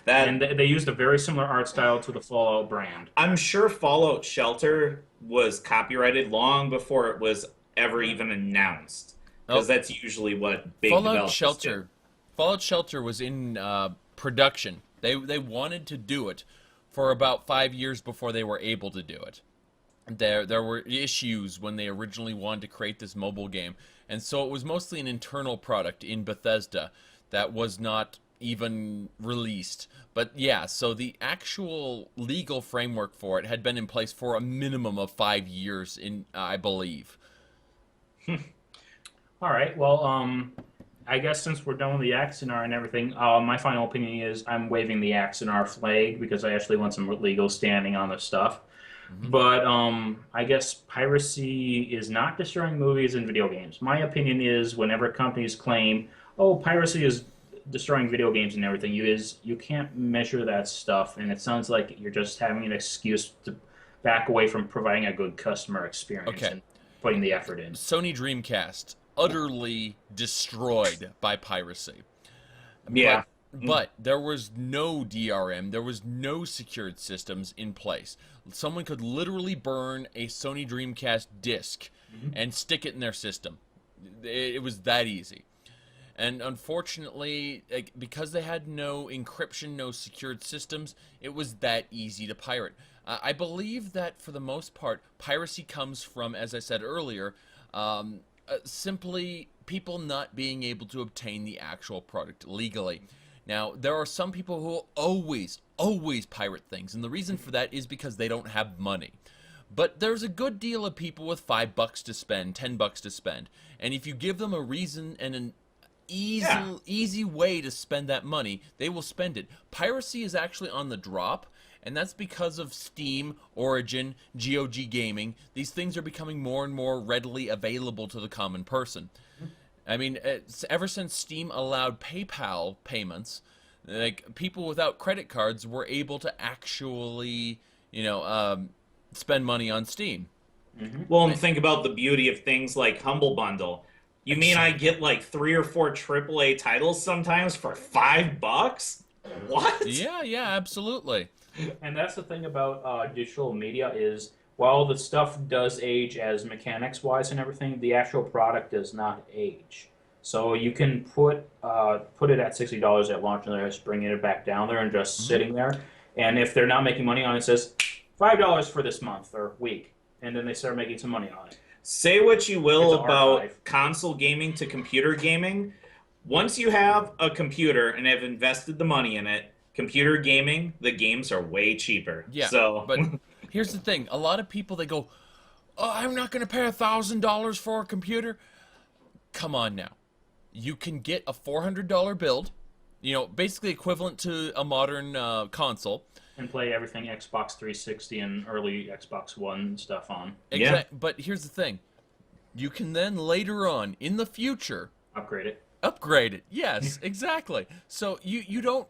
and they used a very similar art style to the Fallout brand. I'm sure Fallout Shelter was copyrighted long before it was ever even announced. Because that's usually what big developers do. Fallout Shelter was in production. They wanted to do it for about 5 years before they were able to do it. There were issues when they originally wanted to create this mobile game, and so it was mostly an internal product in Bethesda that was not even released. But yeah, so the actual legal framework for it had been in place for a minimum of 5 years, I believe. All right, well, I guess since we're done with the Axanar and everything, my final opinion is I'm waving the Axanar flag because I actually want some legal standing on this stuff. Mm-hmm. But I guess piracy is not destroying movies and video games. My opinion is whenever companies claim, oh, piracy is destroying video games and everything, you can't measure that stuff, and it sounds like you're just having an excuse to back away from providing a good customer experience and putting the effort in. Sony Dreamcast. Utterly destroyed by piracy. Yeah. But there was no DRM, there was no secured systems in place. Someone could literally burn a Sony Dreamcast disc and stick it in their system. It was that easy. And unfortunately, because they had no encryption, no secured systems, it was that easy to pirate. I believe that for the most part, piracy comes from, as I said earlier, simply people not being able to obtain the actual product legally. Now, there are some people who will always pirate things, and the reason for that is because they don't have money. But there's a good deal of people with $5 to spend, $10 to spend, and if you give them a reason and an easy way to spend that money, they will spend it. Piracy is actually on the drop, and that's because of Steam, Origin, GOG Gaming. These things are becoming more and more readily available to the common person. I mean, ever since Steam allowed PayPal payments, like, people without credit cards were able to actually, spend money on Steam. Well, and think about the beauty of things like Humble Bundle. You mean I get like 3 or 4 AAA titles sometimes for $5? What? Yeah, absolutely. And that's the thing about digital media is, while the stuff does age as mechanics-wise and everything, the actual product does not age. So you can put it at $60 at launch, and they're just bringing it back down there and just sitting there. And if they're not making money on it, it says $5 for this month or week, and then they start making some money on it. Say what you will about console gaming to computer gaming. Once you have a computer and have invested the money in it, computer gaming, the games are way cheaper. Yeah, so but here's the thing. A lot of people, they go, "Oh, I'm not going to pay $1,000 for a computer." Come on now. You can get a $400 build, basically equivalent to a modern console. And play everything Xbox 360 and early Xbox One stuff on. But here's the thing. You can then later on, in the future... Upgrade it. Yes, exactly. So you don't,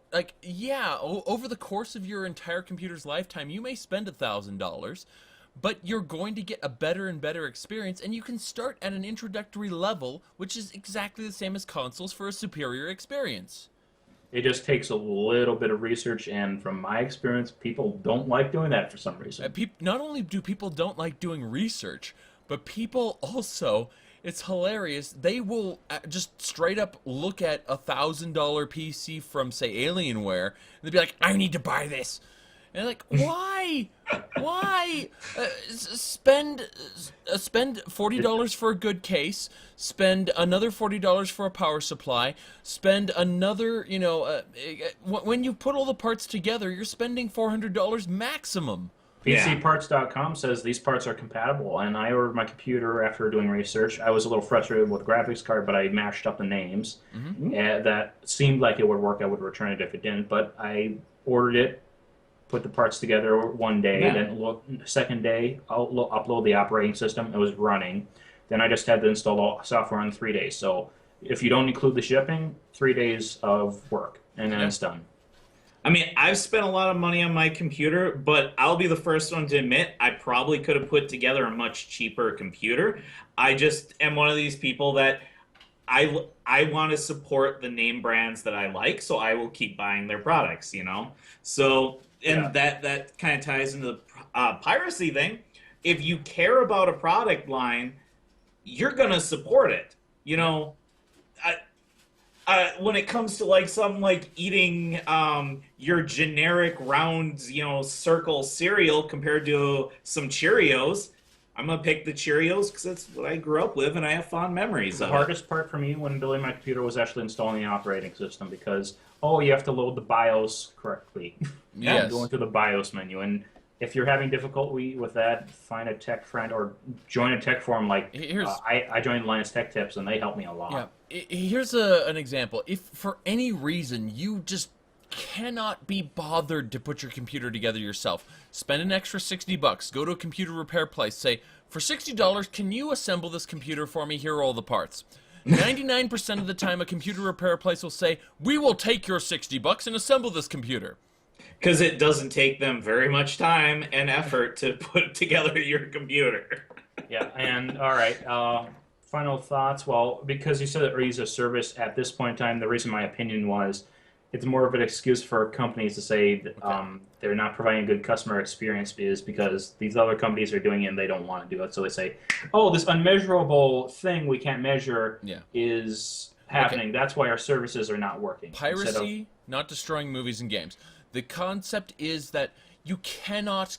over the course of your entire computer's lifetime, you may spend $1,000, but you're going to get a better and better experience, and you can start at an introductory level, which is exactly the same as consoles, for a superior experience. It just takes a little bit of research, and from my experience, people don't like doing that for some reason. Not only do people don't like doing research, but people also, it's hilarious, they will just straight up look at a $1,000 PC from, say, Alienware, and they'll be like, "I need to buy this." And like, why? Why? Spend $40 for a good case. Spend another $40 for a power supply. Spend another, when you put all the parts together, you're spending $400 maximum. PCparts.com says these parts are compatible, and I ordered my computer after doing research. I was a little frustrated with the graphics card, but I mashed up the names. And that seemed like it would work. I would return it if it didn't, but I ordered it, put the parts together one day, then second day, I'll upload the operating system. It was running. Then I just had to install all software in 3 days. So if you don't include the shipping, 3 days of work, and then it's done. I mean, I've spent a lot of money on my computer, but I'll be the first one to admit I probably could have put together a much cheaper computer. I just am one of these people that I want to support the name brands that I like, so I will keep buying their products, So, and that kind of ties into the piracy thing. If you care about a product line, you're going to support it. When it comes to like something like eating your generic round, circle cereal compared to some Cheerios, I'm going to pick the Cheerios because that's what I grew up with and I have fond memories of it. The hardest part for me when building my computer was actually installing the operating system because, you have to load the BIOS correctly. Yes. Go into the BIOS menu. And if you're having difficulty with that, find a tech friend or join a tech forum. Like I joined Linus Tech Tips, and they helped me a lot. Yeah. Here's an example. If for any reason you just cannot be bothered to put your computer together yourself, spend an extra $60. Go to a computer repair place. Say, for $60, can you assemble this computer for me? Here are all the parts. 99% of the time, a computer repair place will say, "We will take your $60 and assemble this computer." Because it doesn't take them very much time and effort to put together your computer. Yeah, and all right. Final thoughts. Well, because you said it reads a service at this point in time, the reason my opinion was it's more of an excuse for companies to say that, they're not providing a good customer experience is because these other companies are doing it and they don't want to do it. So they say, this unmeasurable thing we can't measure is happening. Okay. That's why our services are not working. Piracy, not destroying movies and games. The concept is that you cannot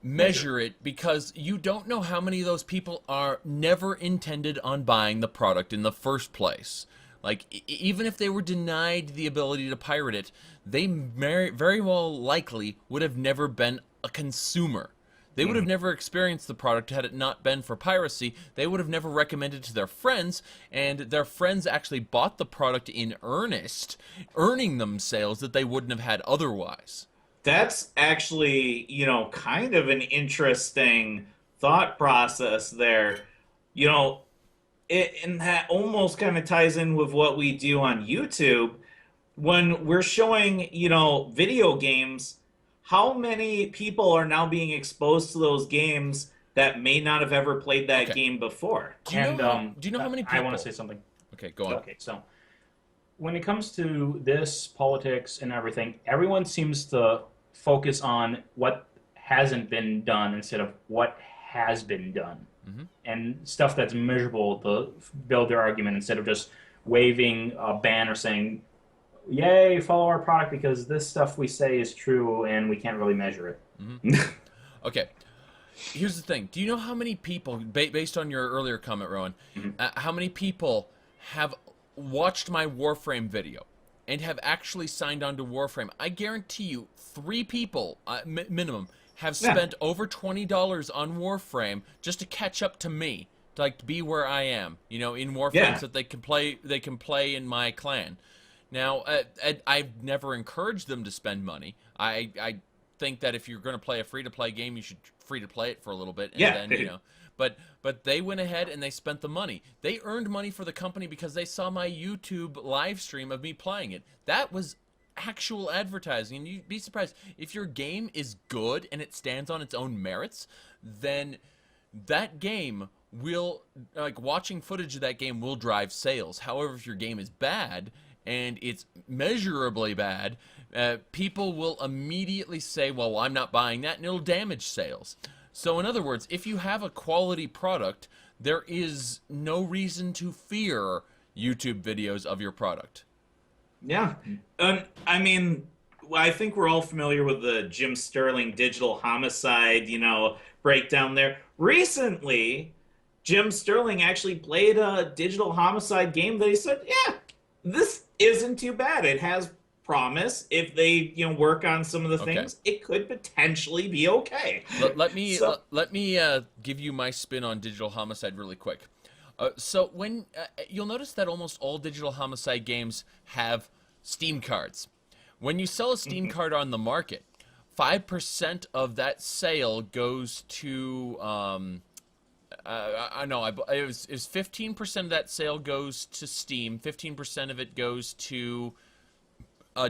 measure it because you don't know how many of those people are never intended on buying the product in the first place. Like, even if they were denied the ability to pirate it, they very well likely would have never been a consumer. They would have never experienced the product had it not been for piracy. They would have never recommended it to their friends, and their friends actually bought the product in earnest, earning them sales that they wouldn't have had otherwise. That's actually, kind of an interesting thought process there. And that almost kind of ties in with what we do on YouTube. When we're showing, video games, how many people are now being exposed to those games that may not have ever played that game before? Do you know how many people? I want to say something. Okay, go on. Okay, so when it comes to this, politics and everything, everyone seems to focus on what hasn't been done instead of what has been done. And stuff that's measurable to build their argument instead of just waving a ban or saying, yay, follow our product because this stuff we say is true and we can't really measure it. Okay. Here's the thing. Do you know how many people, based on your earlier comment, Rowan, how many people have watched my Warframe video and have actually signed on to Warframe? I guarantee you 3 people, minimum, have spent over $20 on Warframe just to catch up to me, to be where I am, in Warframe, so that they can play in my clan. Now, I've never encouraged them to spend money. I think that if you're going to play a free-to-play game, you should free-to-play it for a little bit, and then, But they went ahead and they spent the money. They earned money for the company because they saw my YouTube live stream of me playing it. That was actual advertising, and you'd be surprised if your game is good and it stands on its own merits, then that game will, watching footage of that game will drive sales. However, if your game is bad and it's measurably bad, people will immediately say, well, I'm not buying that, and it'll damage sales. So in other words, if you have a quality product, there is no reason to fear YouTube videos of your product. Yeah. I think we're all familiar with the Jim Sterling digital homicide, breakdown there. Recently, Jim Sterling actually played a digital homicide game that he said, yeah, this isn't too bad. It has promise. If they, work on some of the things, it could potentially be okay. Let me give you my spin on digital homicide really quick. So when you'll notice that almost all digital homicide games have Steam cards. When you sell a Steam card on the market, 5% of that sale goes to I know it was 15% of that sale goes to Steam, 15% of it goes to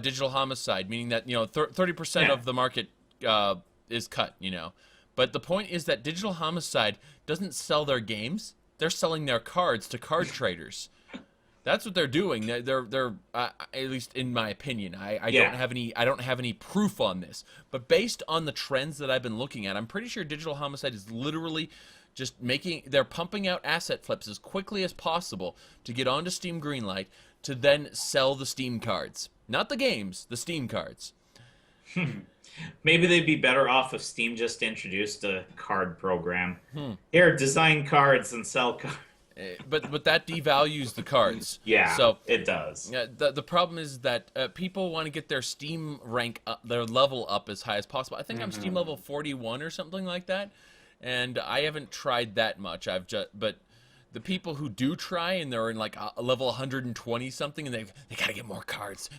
digital homicide, meaning that 30% of the market is cut. But the point is that digital homicide doesn't sell their games; they're selling their cards to card traders. That's what they're doing. They're at least in my opinion. I don't have any proof on this, but based on the trends that I've been looking at, I'm pretty sure digital homicide is literally just they're pumping out asset flips as quickly as possible to get onto Steam Greenlight to then sell the Steam cards. Not the games, the Steam cards. Maybe they'd be better off if Steam just introduced a card program. Here, design cards and sell cards. But that devalues the cards. Yeah, so it does. The problem is that people want to get their Steam rank up, their level up as high as possible. I think I'm Steam level 41 or something like that, and I haven't tried that much. But the people who do try and they're in a level 120 something, and they gotta get more cards.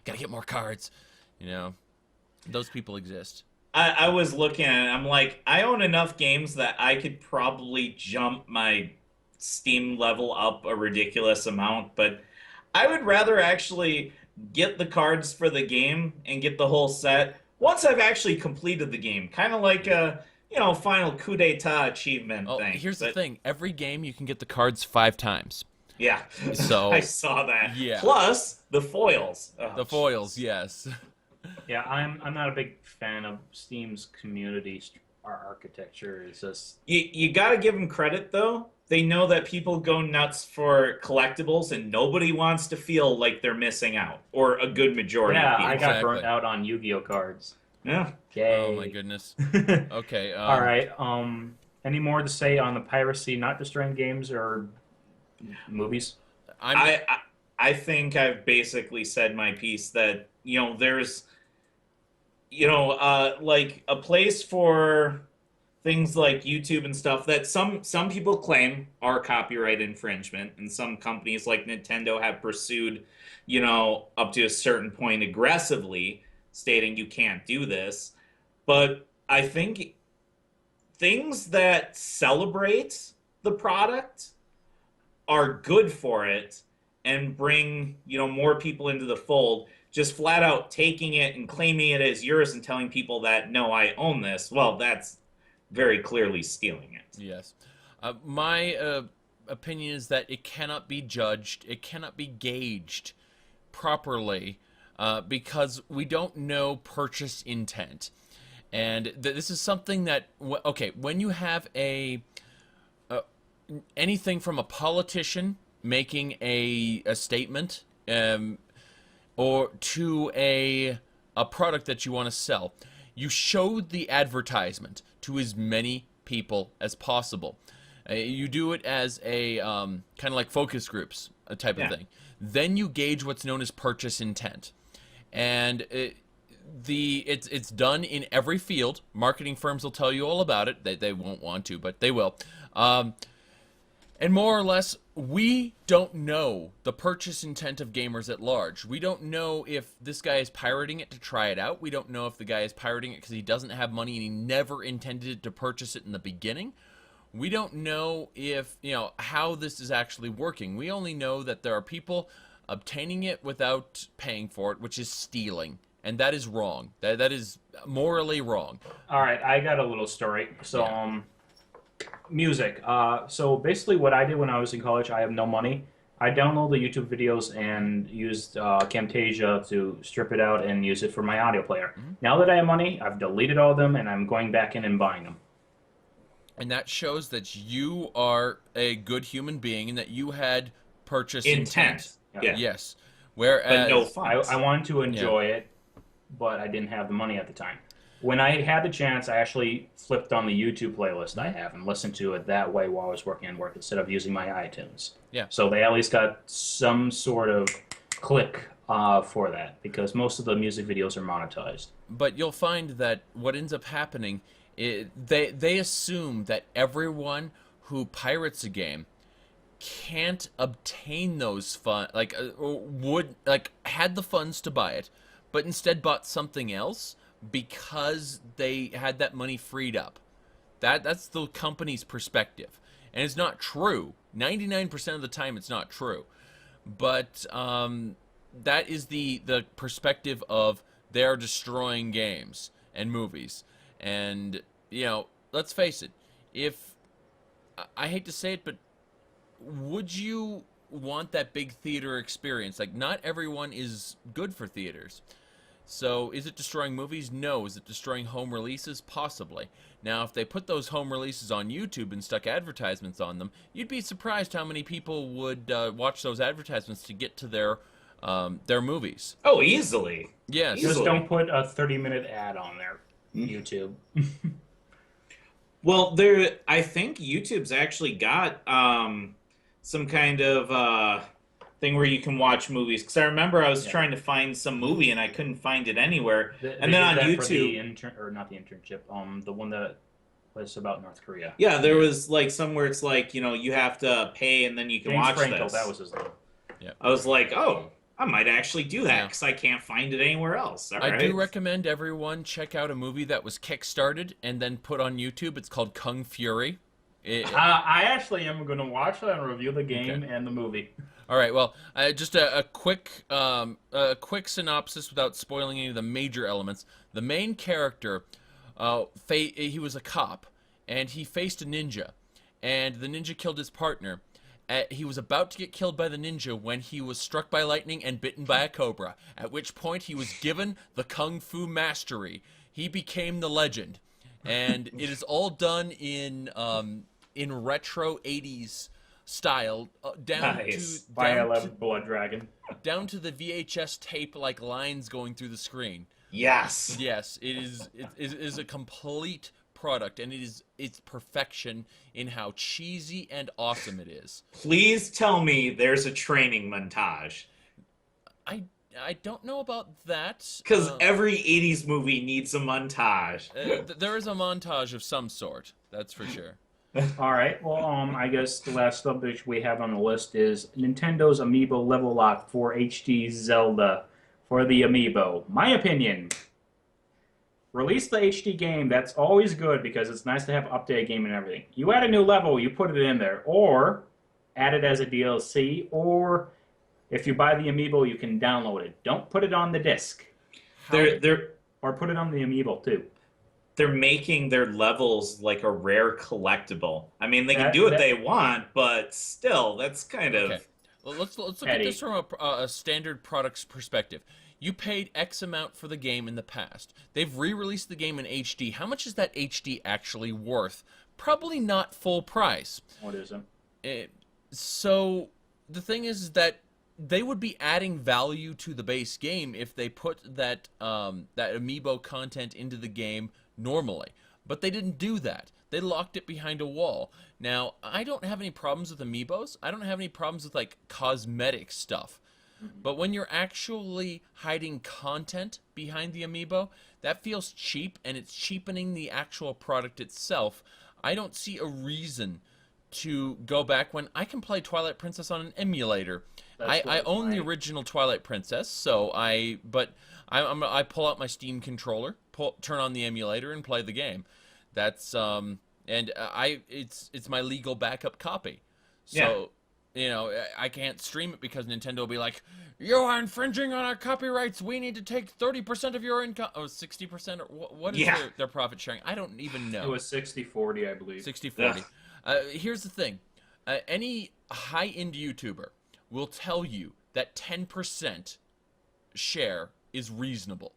Those people exist. I was looking at it. I'm like, I own enough games that I could probably jump my Steam level up a ridiculous amount, but I would rather actually get the cards for the game and get the whole set once I've actually completed the game. Kind of like a, final coup d'etat achievement thing. Here's the thing. Every game you can get the cards 5 times. Yeah. So I saw that. Yeah. Plus the foils. The foils, yes. Yeah, I'm not a big fan of Steam's community architecture. It's just you got to give them credit though. They know that people go nuts for collectibles, and nobody wants to feel like they're missing out, or a good majority of people. I got burnt out on Yu-Gi-Oh cards. Yeah. Okay. Oh my goodness. Okay. All right. Any more to say on the piracy not destroying games or movies? I think I've basically said my piece that, there's, like a place for things like YouTube and stuff that some people claim are copyright infringement, and some companies like Nintendo have pursued, up to a certain point aggressively, stating you can't do this. But I think things that celebrate the product are good for it and bring, more people into the fold. Just flat out taking it and claiming it as yours and telling people that, no, I own this, well, that's very clearly stealing it. Yes. My opinion is that it cannot be judged, it cannot be gauged properly, because we don't know purchase intent. And this is something that, okay, when you have anything from a politician making a statement, or to a product that you want to sell, you show the advertisement to as many people as possible. You do it as a kind of like focus groups type of thing. Then you gauge what's known as purchase intent, and it's done in every field. Marketing firms will tell you all about it. They won't want to, but they will. And more or less, we don't know the purchase intent of gamers at large. We don't know if this guy is pirating it to try it out. We don't know if the guy is pirating it because he doesn't have money and he never intended to purchase it in the beginning. We don't know if, how this is actually working. We only know that there are people obtaining it without paying for it, which is stealing. And that is wrong. That is morally wrong. All right, I got a little story. So, music. So basically what I did when I was in college, I have no money. I downloaded the YouTube videos and used Camtasia to strip it out and use it for my audio player. Mm-hmm. Now that I have money, I've deleted all of them and I'm going back in and buying them. And that shows that you are a good human being and that you had purchase intent. Yeah. Yes. Whereas but no funds. I wanted to enjoy it, but I didn't have the money at the time. When I had the chance, I actually flipped on the YouTube playlist I have and listened to it that way while I was working on work instead of using my iTunes. Yeah. So they at least got some sort of click for that, because most of the music videos are monetized. But you'll find that what ends up happening, they assume that everyone who pirates a game can't obtain those funds, had the funds to buy it, but instead bought something else because they had that money freed up. That's the company's perspective. And it's not true. 99% of the time it's not true. But that is the perspective of they're destroying games and movies. And, let's face it, I hate to say it, but would you want that big theater experience? Like, not everyone is good for theaters. So, is it destroying movies? No. Is it destroying home releases? Possibly. Now, if they put those home releases on YouTube and stuck advertisements on them, you'd be surprised how many people would watch those advertisements to get to their movies. Oh, easily. Yes. Just don't put a 30-minute ad on there, YouTube. Well, I think YouTube's actually got some kind of thing where you can watch movies. Because I remember I was trying to find some movie and I couldn't find it anywhere. And then on YouTube, not the internship, the one that was about North Korea. Yeah, there was like somewhere it's like you have to pay and then you can James watch Franco, this. that was his name. Yeah. I was like, oh, I might actually do that because I can't find it anywhere else. All I right. do recommend everyone check out a movie that was kickstarted and then put on YouTube. It's called Kung Fury. I actually am going to watch that and review the game and the movie. All right. Well, just a quick synopsis without spoiling any of the major elements. The main character, he was a cop, and he faced a ninja, and the ninja killed his partner. He was about to get killed by the ninja when he was struck by lightning and bitten by a cobra, at which point he was given the kung fu mastery. He became the legend, and it is all done in retro 80s style, down to Blood Dragon. Down to the VHS tape like lines going through the screen. Yes. Yes, it is a complete product, and it's perfection in how cheesy and awesome it is. Please tell me there's a training montage. I don't know about that. Because every 80s movie needs a montage. There is a montage of some sort, that's for sure. All right. Well, I guess the last subject we have on the list is Nintendo's Amiibo level lock for HD Zelda for the Amiibo. My opinion, release the HD game. That's always good because it's nice to have updated game and everything. You add a new level, you put it in there, or add it as a DLC, or if you buy the Amiibo, you can download it. Don't put it on the disc. Or put it on the Amiibo too. They're making their levels like a rare collectible. I mean, they can do what they want, but still, that's kind of... Okay. Well, let's look at this from a standard product's perspective. You paid X amount for the game in the past. They've re-released the game in HD. How much is that HD actually worth? Probably not full price. What is it? So the thing is that they would be adding value to the base game if they put that that Amiibo content into the game normally. But they didn't do that. They locked it behind a wall. Now, I don't have any problems with Amiibos. I don't have any problems with, like, cosmetic stuff. But when you're actually hiding content behind the Amiibo, that feels cheap, and it's cheapening the actual product itself. I don't see a reason to go back when I can play Twilight Princess on an emulator. I own the original Twilight Princess, so I pull out my Steam controller, turn on the emulator, and play the game. That's it's my legal backup copy. So you know, I can't stream it because Nintendo will be like, "You are infringing on our copyrights. We need to take 30% of your income, or 60%, or what is their profit sharing? I don't even know." It was 60-40, I believe. 60-40. Here's the thing: any high-end YouTuber will tell you that 10% share is reasonable.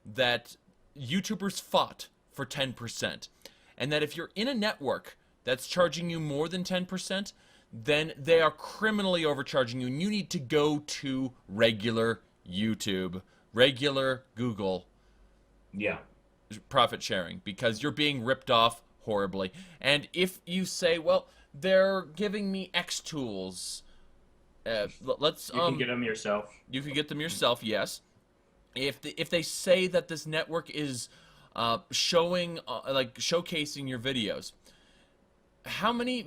That YouTubers fought for 10%. And that if you're in a network that's charging you more than 10%, then they are criminally overcharging you, and you need to go to regular YouTube, regular Google profit sharing, because you're being ripped off horribly. And if you say, well, they're giving me X tools, let's you can get them yourself. You can get them yourself, yes. If they say that this network is showcasing your videos, how many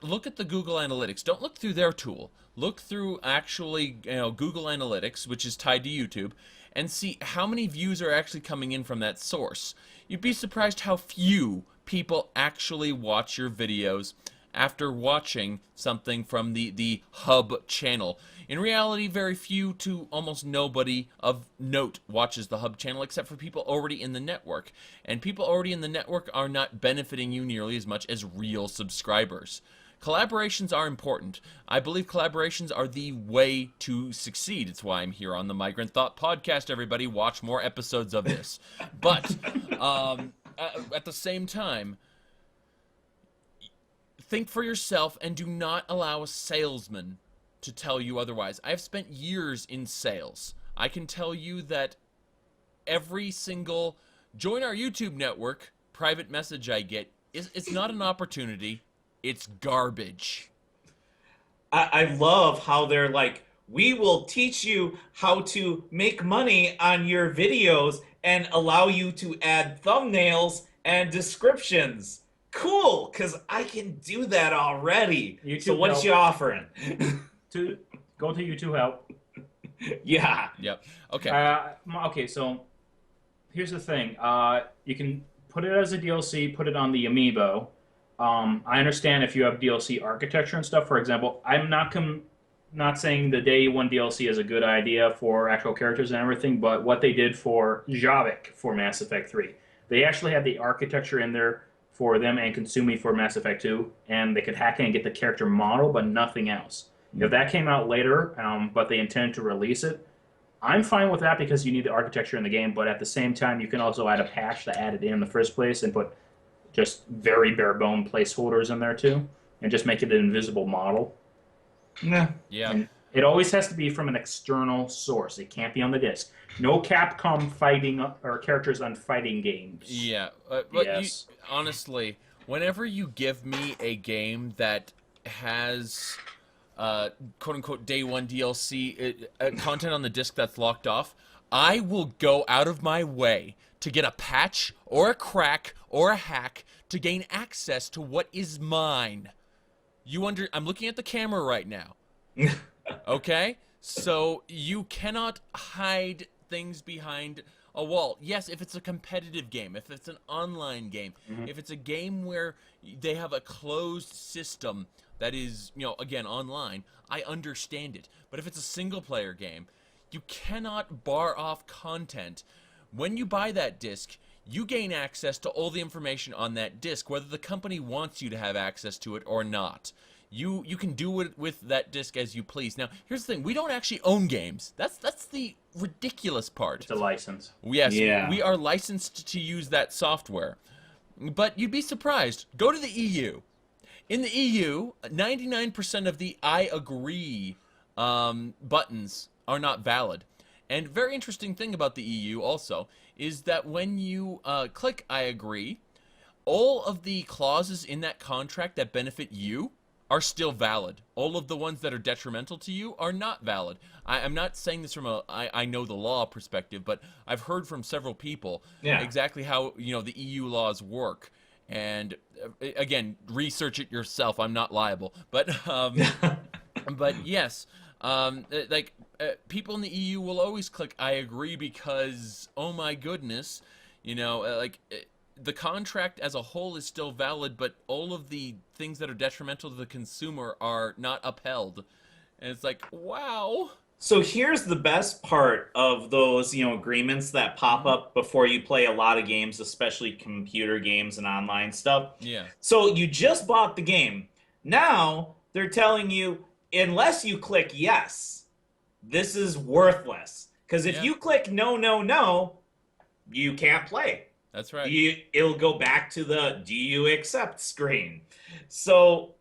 look at the Google Analytics. Don't look through their tool. Look through actually Google Analytics, which is tied to YouTube, and see how many views are actually coming in from that source. You'd be surprised how few people actually watch your videos after watching something from the hub channel. In reality, very few to almost nobody of note watches the hub channel, except for people already in the network. And people already in the network are not benefiting you nearly as much as real subscribers. Collaborations are important. I believe collaborations are the way to succeed. It's why I'm here on the Migrant Thought Podcast, everybody. Watch more episodes of this. But at the same time, think for yourself and do not allow a salesman to tell you otherwise. I've spent years in sales. I can tell you that every single join our YouTube network private message I get it's not an opportunity. It's garbage. I love how they're like, we will teach you how to make money on your videos and allow you to add thumbnails and descriptions. Cool, because I can do that already. YouTube so what's you offering? Go to YouTube Help. Yeah. Yep. Okay. Okay, so here's the thing. You can put it as a DLC, put it on the Amiibo. I understand if you have DLC architecture and stuff. For example, I'm not saying the day one DLC is a good idea for actual characters and everything, but what they did for Zaric for Mass Effect 3, they actually had the architecture in there for them and Kasumi for Mass Effect 2, and they could hack in and get the character model, but nothing else. If that came out later, but they intend to release it, I'm fine with that because you need the architecture in the game, but at the same time, you can also add a patch to add it in the first place and put just very bare-bone placeholders in there too, and just make it an invisible model. Yeah. Yeah. It always has to be from an external source. It can't be on the disc. No Capcom fighting or characters on fighting games. Yeah, yes. Honestly, whenever you give me a game that has quote-unquote day one DLC content on the disc that's locked off, I will go out of my way to get a patch or a crack or a hack to gain access to what is mine. I'm looking at the camera right now. Okay? So you cannot hide things behind a wall. Yes, if it's a competitive game, if it's an online game, if it's a game where they have a closed system that is, again, online, I understand it. But if it's a single-player game, you cannot bar off content. When you buy that disc, you gain access to all the information on that disc, whether the company wants you to have access to it or not. You can do it with that disc as you please. Now, here's the thing. We don't actually own games. That's the ridiculous part. It's a license. Yes, Yeah. we are licensed to use that software. But you'd be surprised. Go to the EU. In the EU, 99% of the I agree buttons are not valid. And very interesting thing about the EU also is that when you click I agree, all of the clauses in that contract that benefit you are still valid. All of the ones that are detrimental to you are not valid. I'm not saying this from I know the law perspective, but I've heard from several people exactly how the EU laws work. And again, research it yourself. I'm not liable, but but yes, people in the EU will always click I agree because oh my goodness, the contract as a whole is still valid, but all of the things that are detrimental to the consumer are not upheld. And it's like, wow. So here's the best part of those, agreements that pop up before you play a lot of games, especially computer games and online stuff. Yeah. So you just bought the game. Now they're telling you, unless you click yes, this is worthless. Because if you click no, no, no, you can't play. That's right. It'll go back to the do you accept screen. So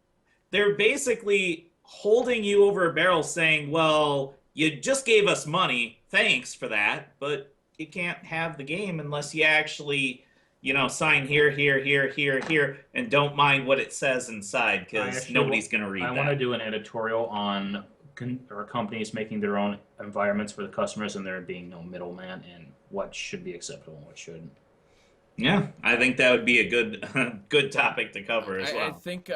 they're basically holding you over a barrel saying, well, you just gave us money. Thanks for that. But you can't have the game unless you actually, sign here, here, here, here, here, and don't mind what it says inside because nobody's going to read that. I want to do an editorial on companies making their own environments for the customers and there being no middleman and what should be acceptable and what shouldn't. Yeah, I think that would be a good topic to cover as well. I think,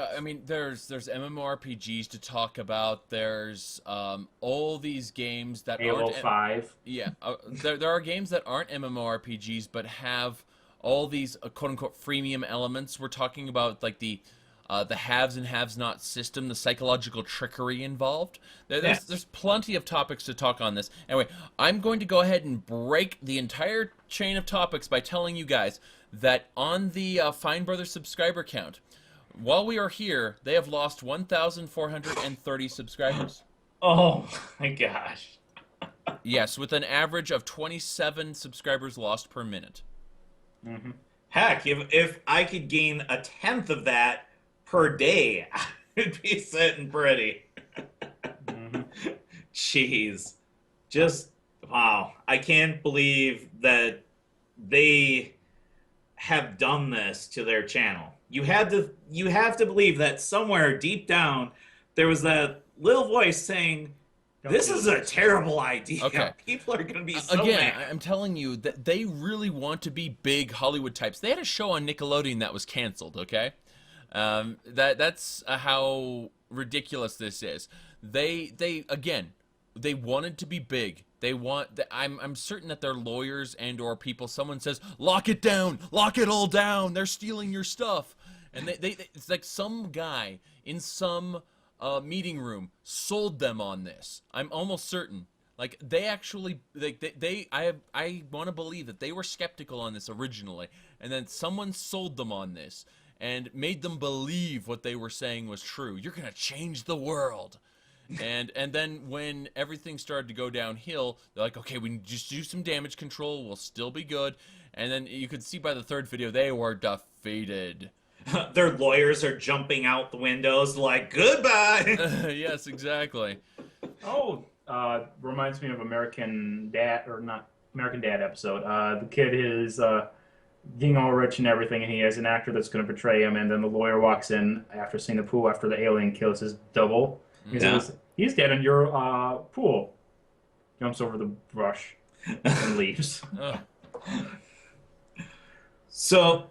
there's MMORPGs to talk about. There's all these games that Halo 5. Yeah, there are games that aren't MMORPGs but have all these quote-unquote freemium elements. We're talking about like the haves and have-not system, the psychological trickery involved. There's plenty of topics to talk on this. Anyway, I'm going to go ahead and break the entire chain of topics by telling you guys that on the Fine Brothers subscriber count, while we are here, they have lost 1,430 subscribers. Oh my gosh. Yes, with an average of 27 subscribers lost per minute. Mm-hmm. Heck, if I could gain a tenth of that per day, I'd be sitting pretty. Jeez. Just, wow. I can't believe that they have done this to their channel. You have to believe that somewhere deep down there was that little voice saying, this is a terrible idea. Okay. People are going to be so Again, mad. I'm telling you that they really want to be big Hollywood types. They had a show on Nickelodeon that was canceled, okay? That's how ridiculous this is. They wanted to be big. I'm certain that their lawyers and or people, someone says, lock it down, lock it all down. They're stealing your stuff. And it's like some guy in some meeting room sold them on this. I'm almost certain. Like they actually, I want to believe that they were skeptical on this originally, and then someone sold them on this and made them believe what they were saying was true. You're gonna change the world. And then when everything started to go downhill, they're like, okay, we can just do some damage control. We'll still be good. And then you could see by the third video, they were defeated. Their lawyers are jumping out the windows like, goodbye. Yes, exactly. Oh, reminds me of American Dad, or not American Dad episode. The kid is getting all rich and everything, and he has an actor that's going to portray him, and then the lawyer walks in after seeing the pool after the alien kills his double. He says, "He's dead in your pool." Jumps over the brush and leaves. So,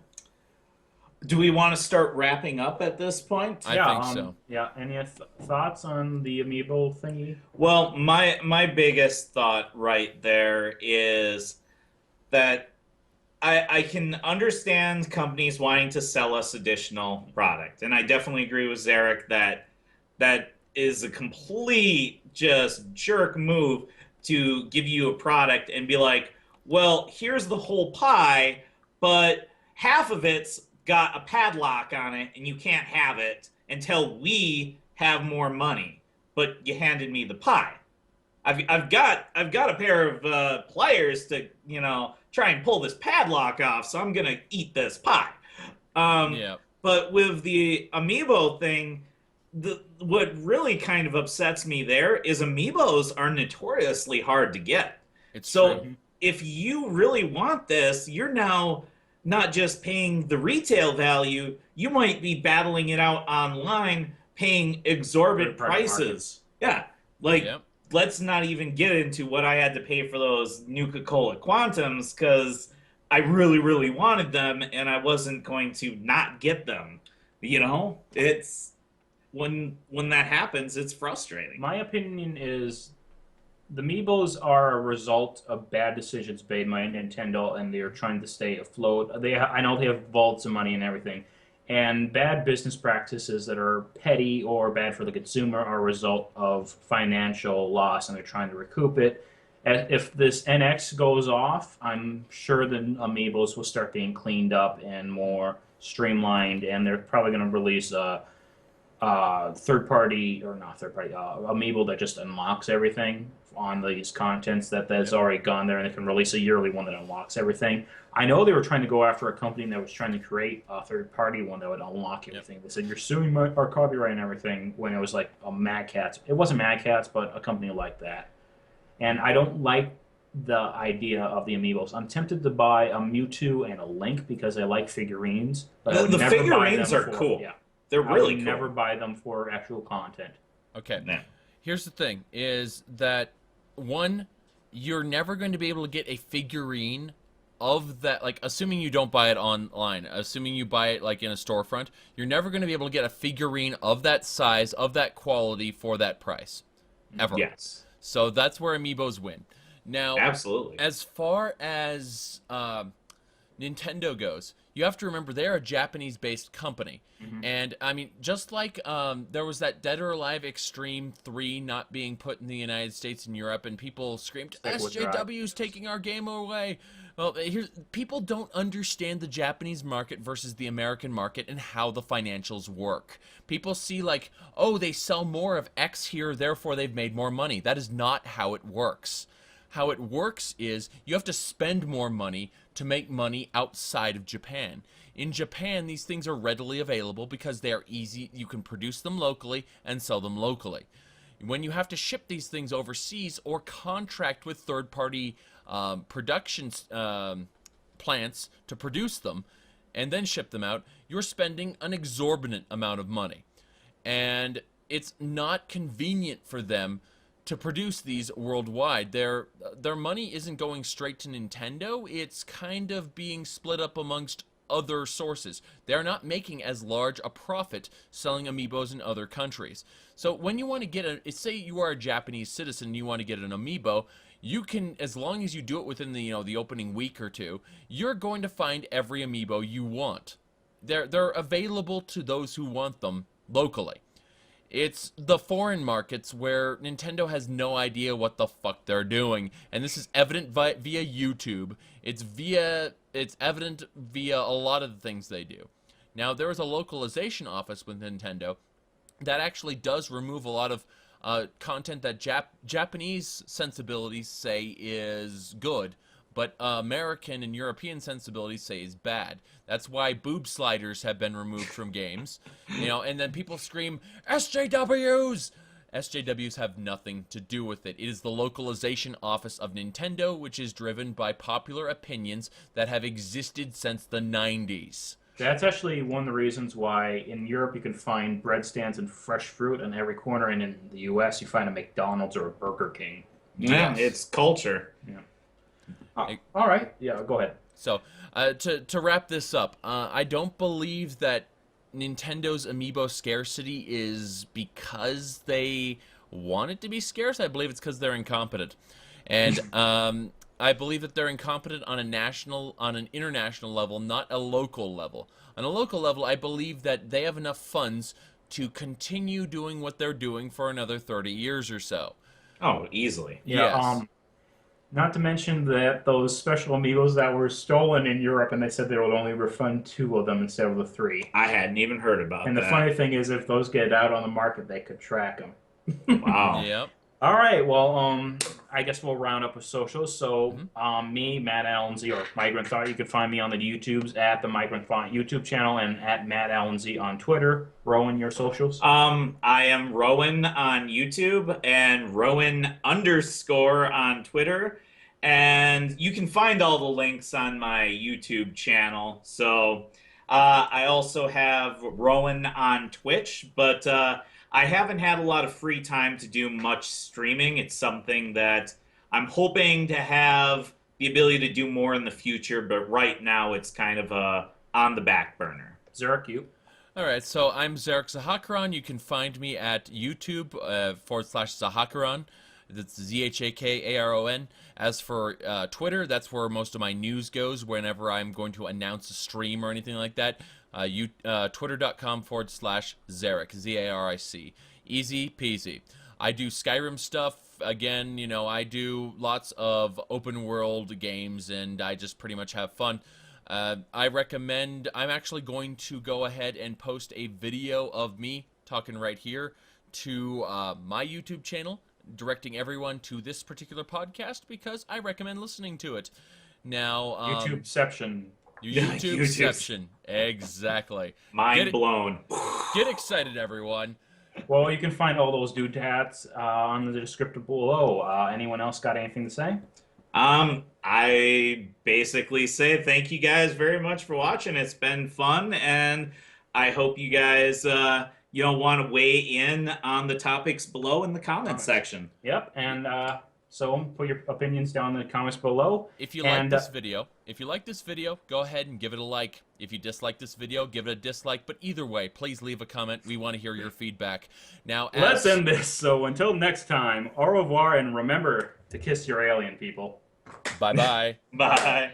do we want to start wrapping up at this point? I think so. Yeah. Any thoughts on the amiibo thingy? Well, my biggest thought right there is that I can understand companies wanting to sell us additional product, and I definitely agree with Zaric that is a complete just jerk move to give you a product and be like, well, here's the whole pie, but half of it's got a padlock on it and you can't have it until we have more money, but you handed me the pie. I've got a pair of pliers to try and pull this padlock off, so I'm gonna eat this pie. But with the amiibo thing, what really kind of upsets me there is amiibos are notoriously hard to get. It's so true. If you really want this, you're now not just paying the retail value, you might be battling it out online, paying exorbitant prices. Let's not even get into what I had to pay for those Nuka-Cola Quantums, because I really, really wanted them, and I wasn't going to not get them. It's when that happens, it's frustrating. My opinion is the Amiibos are a result of bad decisions made by Nintendo, and they're trying to stay afloat. I know they have vaults of money and everything, and bad business practices that are petty or bad for the consumer are a result of financial loss, and they're trying to recoup it. If this NX goes off, I'm sure the Amiibos will start being cleaned up and more streamlined, and they're probably going to release a third-party, or not third-party, Amiibo that just unlocks everything on these contents that's already gone there, and they can release a yearly one that unlocks everything. I know they were trying to go after a company that was trying to create a third-party one that would unlock everything. They said, you're suing our copyright and everything, when it was like a Mad Catz. It wasn't Mad Catz, but a company like that. And I don't like the idea of the Amiibos. I'm tempted to buy a Mewtwo and a Link because I like figurines. But I would the never figurines buy are them cool. Yeah. They're really I would cool. never buy them for actual content. Okay. No. Here's the thing, is that, one, you're never going to be able to get a figurine of that, like, assuming you don't buy it online, assuming you buy it, like, in a storefront, you're never going to be able to get a figurine of that size, of that quality, for that price. Ever. Yes. So that's where Amiibos win. Now, absolutely. As far as Nintendo goes, you have to remember they're a Japanese-based company. Mm-hmm. And, I mean, just like there was that Dead or Alive Extreme 3 not being put in the United States and Europe, and people screamed, SJW's taking our game away. Well, people don't understand the Japanese market versus the American market and how the financials work. People see, like, oh, they sell more of X here, therefore they've made more money. That is not how it works. How it works is you have to spend more money to make money outside of Japan. In Japan, these things are readily available because they are easy. You can produce them locally and sell them locally. When you have to ship these things overseas or contract with third-party production plants to produce them and then ship them out, you're spending an exorbitant amount of money. And it's not convenient for them to produce these worldwide. Their money isn't going straight to Nintendo. It's kind of being split up amongst other sources. They're not making as large a profit selling amiibos in other countries. So when you want to get say you are a Japanese citizen and you want to get an amiibo, you can, as long as you do it within the the opening week or two, you're going to find every amiibo you want. They're available to those who want them locally. It's the foreign markets where Nintendo has no idea what the fuck they're doing, and this is evident via YouTube. It's evident via a lot of the things they do. Now, there is a localization office with Nintendo that actually does remove a lot of content that Japanese sensibilities say is good, but American and European sensibilities say is bad. That's why boob sliders have been removed from games, and then people scream SJWs, SJWs have nothing to do with it. It is the localization office of Nintendo, which is driven by popular opinions that have existed since the 90s. That's actually one of the reasons why in Europe you can find bread stands and fresh fruit on every corner, and in the U.S. you find a McDonald's or a Burger King. Yeah, it's culture. Yeah. All right. Yeah, go ahead. So, to wrap this up, I don't believe that Nintendo's amiibo scarcity is because they want it to be scarce. I believe it's because they're incompetent. And I believe that they're incompetent on an international level, not a local level. On a local level, I believe that they have enough funds to continue doing what they're doing for another 30 years or so. Oh, easily. Yeah. Yes. Not to mention that those special amiibos that were stolen in Europe, and they said they would only refund 2 of them instead of the 3. I hadn't even heard about that. And the funny thing is, if those get out on the market, they could track them. Wow. Yep. All right, well, I guess we'll round up with socials. So, me, Matt Allensy, or Migrant Thought, you can find me on the YouTubes at the Migrant Thought YouTube channel and at Matt Allensy on Twitter. Roawyn, your socials? I am Roawyn on YouTube and Roawyn _ on Twitter. And you can find all the links on my YouTube channel. So, I also have Roawyn on Twitch, but I haven't had a lot of free time to do much streaming. It's something that I'm hoping to have the ability to do more in the future, but right now it's kind of on the back burner. Zaric, you? All right, so I'm Zaric Zhakaron. You can find me at YouTube /Zhakaron. That's Zhakaron. As for Twitter, that's where most of my news goes whenever I'm going to announce a stream or anything like that. Twitter.com /Zaric, Zaric. Easy peasy. I do Skyrim stuff. Again, you know, I do lots of open world games, and I just pretty much have fun. I recommend, I'm actually going to go ahead and post a video of me talking right here to my YouTube channel, directing everyone to this particular podcast because I recommend listening to it. Now, YouTubeception. YouTubeception. Exactly. Mind blown. Get excited, everyone. Well, you can find all those doodads on the description below. Anyone else got anything to say? I basically say thank you guys very much for watching. It's been fun, and I hope you guys want to weigh in on the topics below in the comment section. Yep, and so put your opinions down in the comments below. If you like this video, go ahead and give it a like. If you dislike this video, give it a dislike. But either way, please leave a comment. We want to hear your feedback. Now, let's end this. So until next time, au revoir, and remember to kiss your alien people. Bye-bye. Bye.